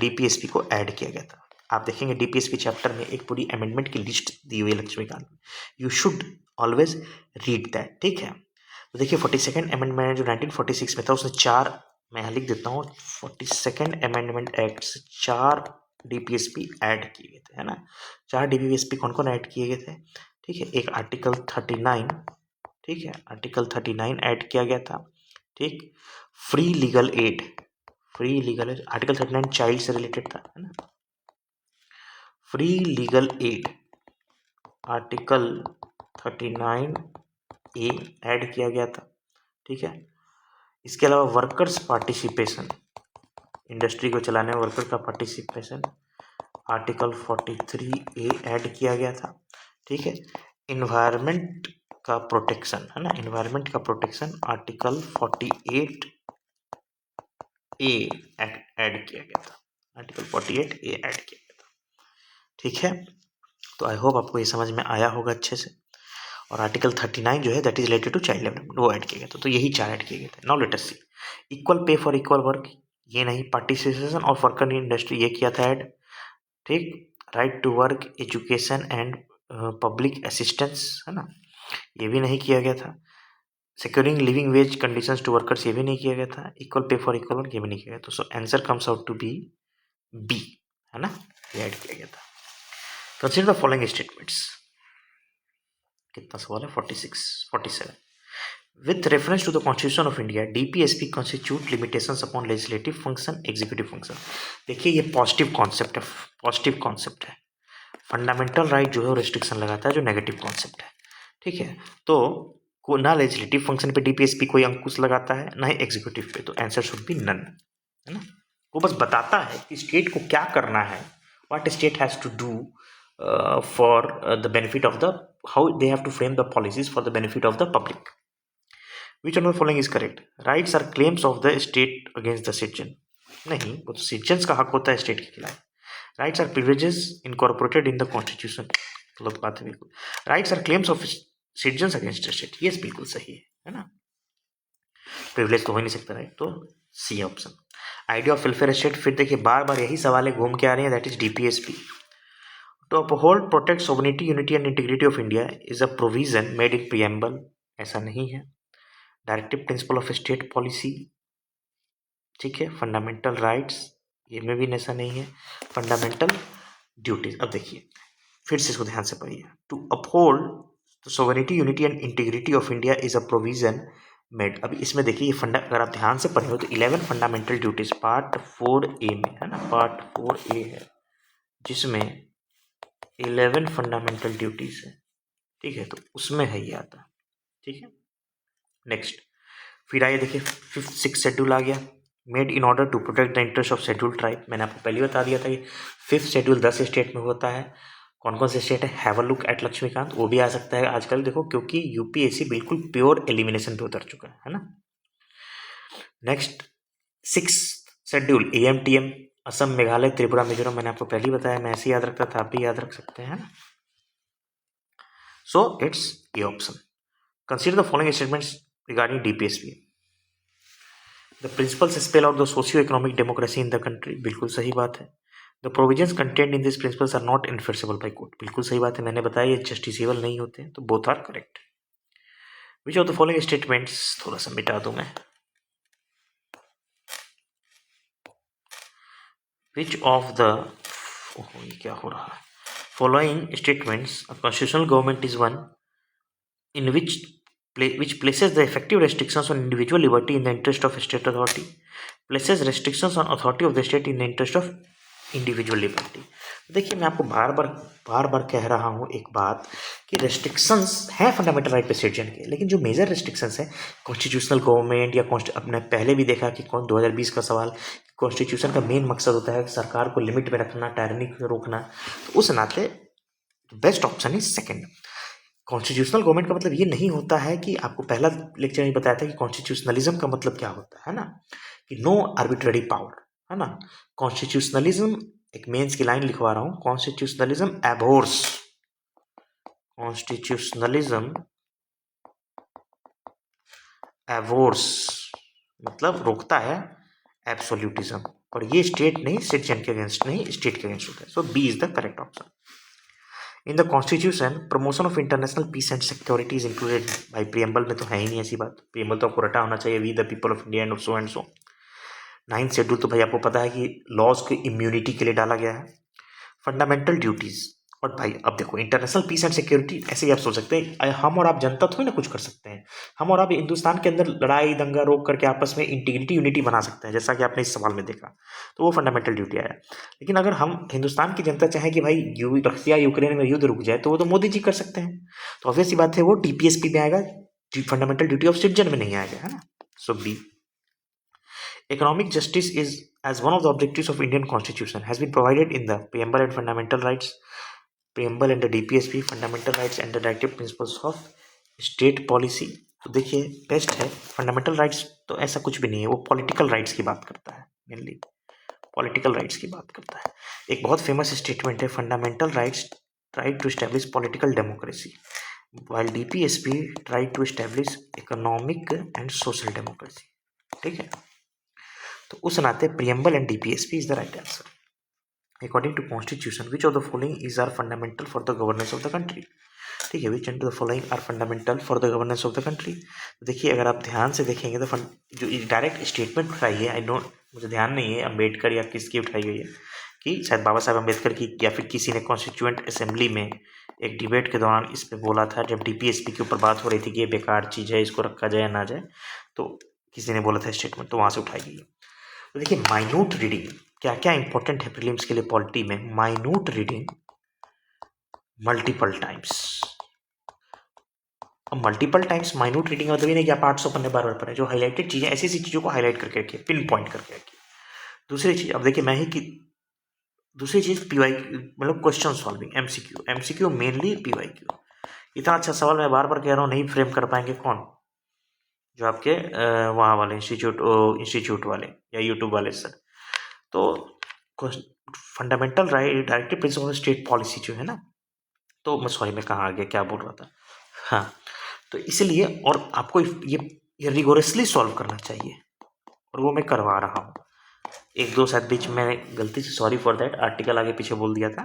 DPSP को ऐड किया गया था। आप देखेंगे DPSP चैप्टर में एक पूरी अमेंडमेंट की लिस्ट दी हुई है लक्ष्मीकांत में, you should always read that, ठीक है। तो देखिए 42nd अमेंडमेंट जो 1946 में था, उसने 4, मैं यहाँ लिख देता हूँ, 42nd अमेंडमेंट एक्ट से 4 DPSP ऐड किए गए थे, है ना। 4 DPSP कौन कौन ऐड किए गए थे, ठीक है। एक आर्टिकल 39, ठीक है, आर्टिकल 39 ऐड किया गया था, ठीक। Free legal aid, article 39 child से रिलेटेड था, है ना। फ्री लीगल एड आर्टिकल 39 ए ऐड किया गया था, ठीक है। इसके अलावा वर्कर्स पार्टिसिपेशन इंडस्ट्री को चलाने में वर्कर का पार्टिसिपेशन, आर्टिकल 43A ऐड किया गया था। ठीक है, इन्वायरमेंट का प्रोटेक्शन है ना, इन्वायरमेंट का प्रोटेक्शन आर्टिकल 48A ऐड किया गया था, आर्टिकल 48A ऐड किया गया था। ठीक है, तो आई होप आपको ये समझ में आया होगा अच्छे से। और आर्टिकल 39 जो है that is related to child development, वो ऐड किया गया था। तो यही 4 ऐड किए गए थे। Now let us see, equal pay for equal work, ये नहीं, पार्टिसिपेशन और वर्कर इन इंडस्ट्री, ये किया था ऐड। ठीक, right to work, education and public assistance, है ना, ये भी नहीं किया गया था। Securing living wage conditions to workers, ये भी नहीं किया गया था। Equal pay for equal work, ये भी नहीं किया गया। तो so answer comes out to be B, है ना, ये ऐड किया गया था। कंसीडर द फॉलोइंग स्टेटमेंट्स, कितना सवाल है, 47। With reference to the Constitution of India, DPSP constitute limitations upon legislative function, executive function। देखिए ये पॉजिटिव कॉन्सेप्ट है। फंडामेंटल राइट जो है वो रिस्ट्रिक्शन लगाता है, जो नेगेटिव कॉन्सेप्ट है। ठीक है, तो ना लेजिस्लेटिव फंक्शन पे डीपीएसपी कोई अंकुश लगाता है, ना ही एग्जीक्यूटिव पे, तो आंसर शुड बी नन, है ना। वो बस बताता है कि स्टेट को क्या करना है, what state has to do for the benefit of the, how they have to frame the policies for the benefit of the public. Which one of the following is correct? Rights are claims of the state against the citizen। नहीं, वो तो citizens का हक होता है state के खिलाफ। Rights are privileges incorporated in the constitution, गलत बात है बिल्कुल। Rights are claims of citizens against the state, ये बिल्कुल सही है ना। प्रिविलेज तो हो ही नहीं सकता, राइट, तो C option. Idea of welfare state, फिर देखिए बार बार यही सवाल घूम के आ रही है, that is DPSP. To uphold, protect sovereignty, unity and integrity of India is a provision made in preamble, ऐसा नहीं है। Directive principle of state policy, ठीक है। फंडामेंटल राइट्स, ये में भी ऐसा नहीं है। फंडामेंटल ड्यूटीज, अब देखिए फिर से इसको ध्यान से पढ़िए। To uphold sovereignty, unity and integrity of India is a provision made. अब इसमें देखिए ये अगर आप ध्यान से पढ़े हो तो 11 फंडामेंटल ड्यूटीज पार्ट 4A में है ना, पार्ट 4A है जिसमें 11 फंडामेंटल ड्यूटीज है। ठीक है, तो उसमें है ये आता, ठीक है। नेक्स्ट फिर आइए देखिए 5th 6th शेड्यूल आ गया, made in order to protect the interest of schedule tribe. मैंने आपको पहले बता दिया था कि 5th शेड्यूल 10 स्टेट में होता है। कौन कौन से स्टेट है, have a look at Laxmikanth, वो भी आ सकता है आजकल, देखो क्योंकि यूपीएससी बिल्कुल प्योर एलिमिनेशन पे उतर चुका है ना। Next 6th schedule AMTM, Assam, Meghalaya, Tripura, Mizoram, मैंने आपको पहले ही बताया, मैं ऐसे याद रखता था, आप भी याद रख सकते हैं ना। So it's a option. Consider the following statements regarding DPSP. The principles spell out the socio economic democracy in the country, बिल्कुल सही बात है। The provisions content in this principles are not enforceable by court, बिल्कुल सही बात है, मैंने बताया ये जस्टिसेबल नहीं होते हैं, तो both are correct. Which of the following statements, थोड़ा सा मिटा दूं मैं, विच ऑफ द, ओहो ये क्या हो रहा है, following statements, constitutional government is one in which places the effective restrictions on individual liberty in the interest of state authority, places restrictions on authority of the state in the interest of individual liberty. देखिए मैं आपको बार बार कह रहा हूँ एक बात कि restrictions हैं फंडामेंटल राइट पे सिटीजन के, लेकिन जो मेजर रेस्ट्रिक्शंस है कॉन्स्टिट्यूशनल गवर्नमेंट या अपने पहले भी देखा कि 2020 का सवाल, कॉन्स्टिट्यूशन का मेन मकसद होता है सरकार को लिमिट में रखना, टायरनी को रोकना, तो उस नाते best option is second. Constitutional government का मतलब ये नहीं होता है कि आपको पहला लेक्चर में बताया था कि कॉन्स्टिट्यूशनलिज्म का मतलब क्या होता है ना, कि नो आर्बिट्ररी पावर, है ना। कॉन्स्टिट्यूशनलिज्म, एक मेंस की लाइन लिखवा रहा हूं, कॉन्स्टिट्यूशनलिज्म एबोर्स, कॉन्स्टिट्यूशनलिज्म एबोर्स मतलब रोकता है एब्सोल्यूटिज्म, और ये स्टेट नहीं, सिटीजन के अगेंस्ट नहीं, स्टेट के अगेंस्ट होता है। So B is the correct option. In the constitution promotion of international peace and security is included, भाई प्रियम्बल में तो है ही नहीं ऐसी बात, प्रियम्बल तो आपको रटा होना चाहिए, we the people of India and so and so. 9th schedule तो भाई आपको पता है कि लॉज की इम्यूनिटी के लिए डाला गया है। फंडामेंटल ड्यूटीज, और भाई अब देखो इंटरनेशनल पीस एंड सिक्योरिटी, ऐसे ही आप सोच सकते हैं हम और आप जनता थोड़ी ना कुछ कर सकते हैं, हम और आप हिंदुस्तान के अंदर लड़ाई दंगा रोक करके आपस में इंटीग्रिटी यूनिटी बना सकते हैं, जैसा कि आपने इस सवाल में देखा, तो वो फंडामेंटल ड्यूटी आया। लेकिन अगर हम हिंदुस्तान की जनता चाहे कि भाई रशिया यूक्रेन में युद्ध रुक जाए, तो वो तो मोदी जी कर सकते हैं, तो ऑब्वियस सी बात है वो डीपीएसपी में आएगा, फंडामेंटल ड्यूटी ऑफ सिटीजन में नहीं आएगा, है ना। So B. Economic justice is as one of the objectives of Indian Constitution has been provided in the preamble and fundamental rights, preamble and the DPSP, fundamental rights and the directive principles of state policy। तो देखिए best है। Fundamental rights तो ऐसा कुछ भी नहीं है, वो पॉलिटिकल राइट्स की बात करता है, मेनली पॉलिटिकल राइट्स की बात करता है। एक बहुत फेमस स्टेटमेंट है, fundamental rights try to establish political democracy while DPSP tried to establish economic and social democracy। ठीक है, तो उस नाते preamble and DPSP is the right answer। According to Constitution, which of the following is are fundamental for the governance of the country? ठीक है, which of the following are fundamental for the governance of the country? देखिए अगर आप ध्यान से देखेंगे तो जो डायरेक्ट स्टेटमेंट उठाई है, आई डोंट, मुझे ध्यान नहीं है अम्बेडकर या किसकी उठाई हुई है, कि शायद बाबा साहब अम्बेडकर की या फिर किसी ने कॉन्स्टिट्यूएंट असेंबली में एक डिबेट के दौरान इस पे बोला था, जब DPSP के ऊपर बात हो रही थी कि ये बेकार चीज़ है, इसको रखा जाए या ना जाए, तो किसी ने बोला था स्टेटमेंट, तो वहाँ से उठाई गई है। तो देखिए माइन्यूट रीडिंग क्या क्या इंपॉर्टेंट है प्रीलिम्स के लिए पॉलिटी में। Minute reading multiple times. अब मल्टीपल टाइम्स माइन्यूट रीडिंग मतलब ये नहीं कि आप 800 पन्ने बार बार पढ़ें, जो हाईलाइटेड चीज़ें ऐसी ऐसी चीज़ों को हाईलाइट करके रखिए, पिन पॉइंट करके रखिए। दूसरी चीज़, अब देखिए मैं ही कि दूसरी चीज़ PY मतलब question solving, MCQ mainly PYQ। इतना अच्छा सवाल मैं बार बार कह रहा हूँ, नहीं फ्रेम कर पाएंगे कौन? जो आपके वहाँ वाले इंस्टीट्यूट वाले या यूट्यूब वाले सर। तो fundamental right directive principle of state policy जो है ना, तो मैं सॉरी मैं कहाँ आ गया, क्या बोल रहा था, हाँ, तो इसलिए और आपको ये रिगोरसली सॉल्व करना चाहिए, और वो मैं करवा रहा हूँ। एक दो शायद बीच में गलती से, सॉरी फॉर दैट, आर्टिकल आगे पीछे बोल दिया था।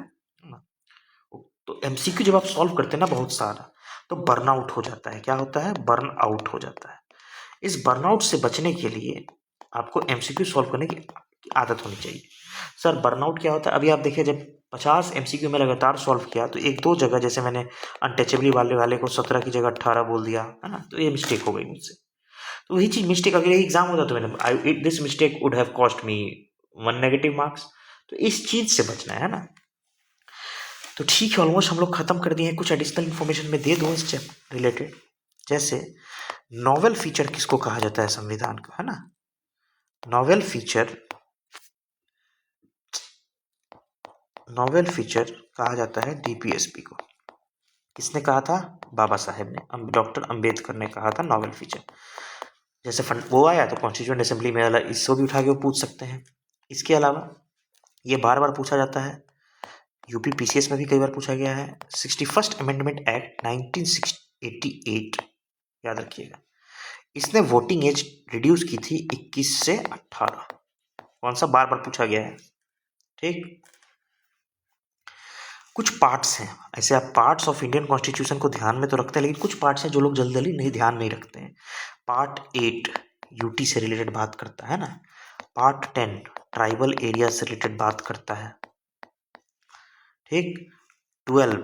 तो MCQ जब आप सॉल्व करते हैं ना बहुत सारा, तो बर्नआउट हो जाता है। क्या होता है? बर्न आउट हो जाता है। इस बर्नआउट से बचने के लिए आपको MCQ सॉल्व करने की आदत होनी चाहिए। सर बर्नआउट क्या होता है? अभी आप देखिए, जब 50 MCQ में लगातार सॉल्व किया तो एक दो जगह, जैसे मैंने अनटचेबली वाले को 17 की जगह 18 बोल दिया है ना, तो ये मिस्टेक हो गई मुझसे। तो वही चीज़ मिस्टेक अगर यही एग्जाम होता तो मैंने this mistake would have cost me 1 negative marks. तो इस चीज़ से बचना है ना। तो ठीक है, ऑलमोस्ट हम लोग खत्म कर दिए हैं। कुछ एडिशनल इन्फॉर्मेशन में दे दूँ इससे रिलेटेड, जैसे नॉवेल फीचर किसको कहा जाता है संविधान का, है ना। नॉवेल फीचर कहा जाता है DPSP को। किसने कहा था? बाबा साहेब ने, डॉक्टर अंबेडकर ने कहा था नॉवेल फीचर। जैसे फंड वो आया तो कॉन्स्टिट्यूएंट असेंबली में वाला इसको भी उठा के वो पूछ सकते हैं। इसके अलावा ये बार बार पूछा जाता है, यूपी PCS में भी कई बार पूछा गया है। 61st अमेंडमेंट एक्ट 1988 याद रखिएगा, इसने वोटिंग एज रिड्यूस की थी 21 से 18। कौन सा? बार बार पूछा गया है। ठीक, कुछ पार्ट्स हैं ऐसे, आप पार्ट्स ऑफ इंडियन कॉन्स्टिट्यूशन को ध्यान में तो रखते हैं, लेकिन कुछ पार्ट्स हैं जो लोग जल्दी जल्दी नहीं ध्यान नहीं रखते हैं। पार्ट 8 यूटी से रिलेटेड बात करता है ना। पार्ट 10 ट्राइबल एरिया से रिलेटेड बात करता है। ठीक, 12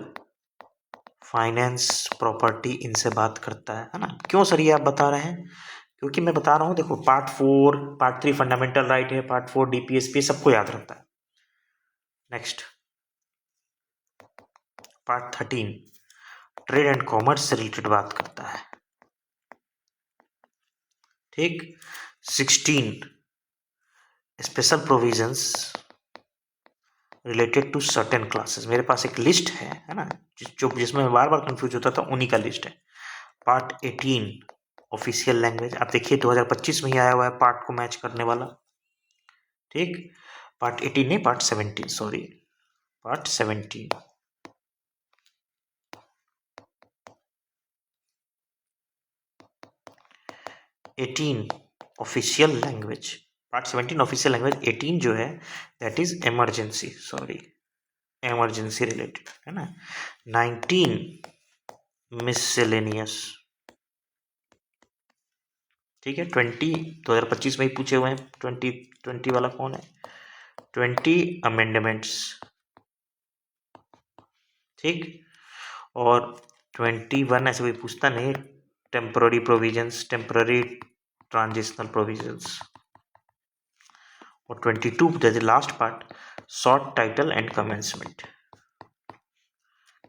फाइनेंस प्रॉपर्टी इनसे बात करता है ना। क्यों सर ये आप बता रहे हैं? क्योंकि मैं बता रहा हूँ, देखो पार्ट 4 पार्ट 3 फंडामेंटल राइट है, पार्ट 4 DPSP सबको याद रहता है। Next part 13 trade and commerce से रिलेटेड बात करता है। ठीक, 16 special provisions related to certain classes. मेरे पास एक लिस्ट है ना, जिसमें मैं बार बार कंफ्यूज होता था, उन्हीं का लिस्ट है। पार्ट 18 ऑफिशियल लैंग्वेज, आप देखिए 2025 में ही आया हुआ है पार्ट को मैच करने वाला। ठीक, पार्ट 18 नहीं, part 17, sorry part 17। Official language, part 17 official language. 18 जो है that is emergency, sorry emergency related है ना। 19 मिससेलेनियस। ठीक है, 20 2025 में ही पूछे हुए हैं। 20 वाला कौन है? 20 अमेंडमेंट्स। ठीक, और 21 ऐसे कोई पूछता नहीं, temporary provisions, temporary transitional provisions. और 22 that is last part, short title and commencement.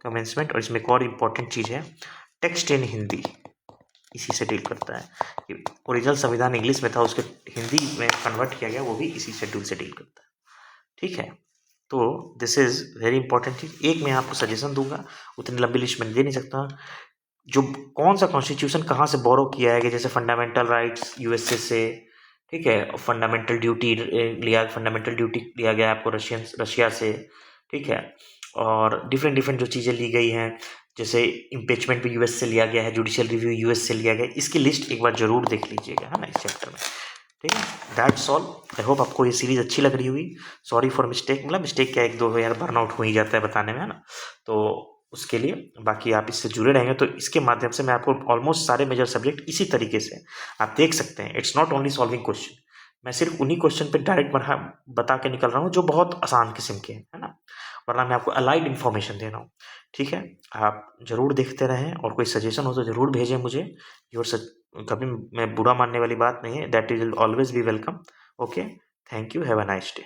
और इसमें एक और इम्पॉर्टेंट चीज़ है, टेक्स्ट इन हिंदी। इसी से डील करता है। ओरिजिनल संविधान इंग्लिश में था, उसके हिंदी में कन्वर्ट किया गया, वो भी इसी शेड्यूल से डील करता है। ठीक है, तो दिस इज़ वेरी इंपॉर्टेंट चीज़। एक मैं आपको सजेशन दूंगा, उतनी लंबी लिस्ट में दे नहीं सकता, जो कौन सा कॉन्स्टिट्यूशन कहाँ से बोरो किया है, कि जैसे फंडामेंटल राइट्स यूएसए से, ठीक है, फंडामेंटल ड्यूटी लिया गया आपको रशिया से, ठीक है, और डिफरेंट डिफरेंट जो चीज़ें ली गई हैं, जैसे इम्पीचमेंट भी यूएस से लिया गया है, जुडिशियल रिव्यू यूएस से लिया गया है, इसकी लिस्ट एक बार जरूर देख लीजिएगा, है ना, इस चैप्टर में। ठीक है, दैट्स ऑल। आई होप आपको ये सीरीज अच्छी लग रही हुई। सॉरी फॉर मिस्टेक, मतलब मिस्टेक क्या, एक दो यार बर्नआउट हो ही जाता है बताने में, है ना, तो उसके लिए बाकी आप इससे जुड़े रहेंगे तो इसके माध्यम से मैं आपको ऑलमोस्ट सारे मेजर सब्जेक्ट इसी तरीके से आप देख सकते हैं। It's not only solving question, मैं सिर्फ उन्हीं क्वेश्चन पे डायरेक्ट बता के निकल रहा हूँ जो बहुत आसान किस्म के हैं, है ना, वरना मैं आपको अलाइड इन्फॉर्मेशन दे रहा हूँ। ठीक है, आप जरूर देखते रहें, और कोई सजेशन हो तो जरूर भेजें मुझे। योर कभी मैं बुरा मानने वाली बात नहीं है, that is always be welcome. Okay, thank you, have a nice day.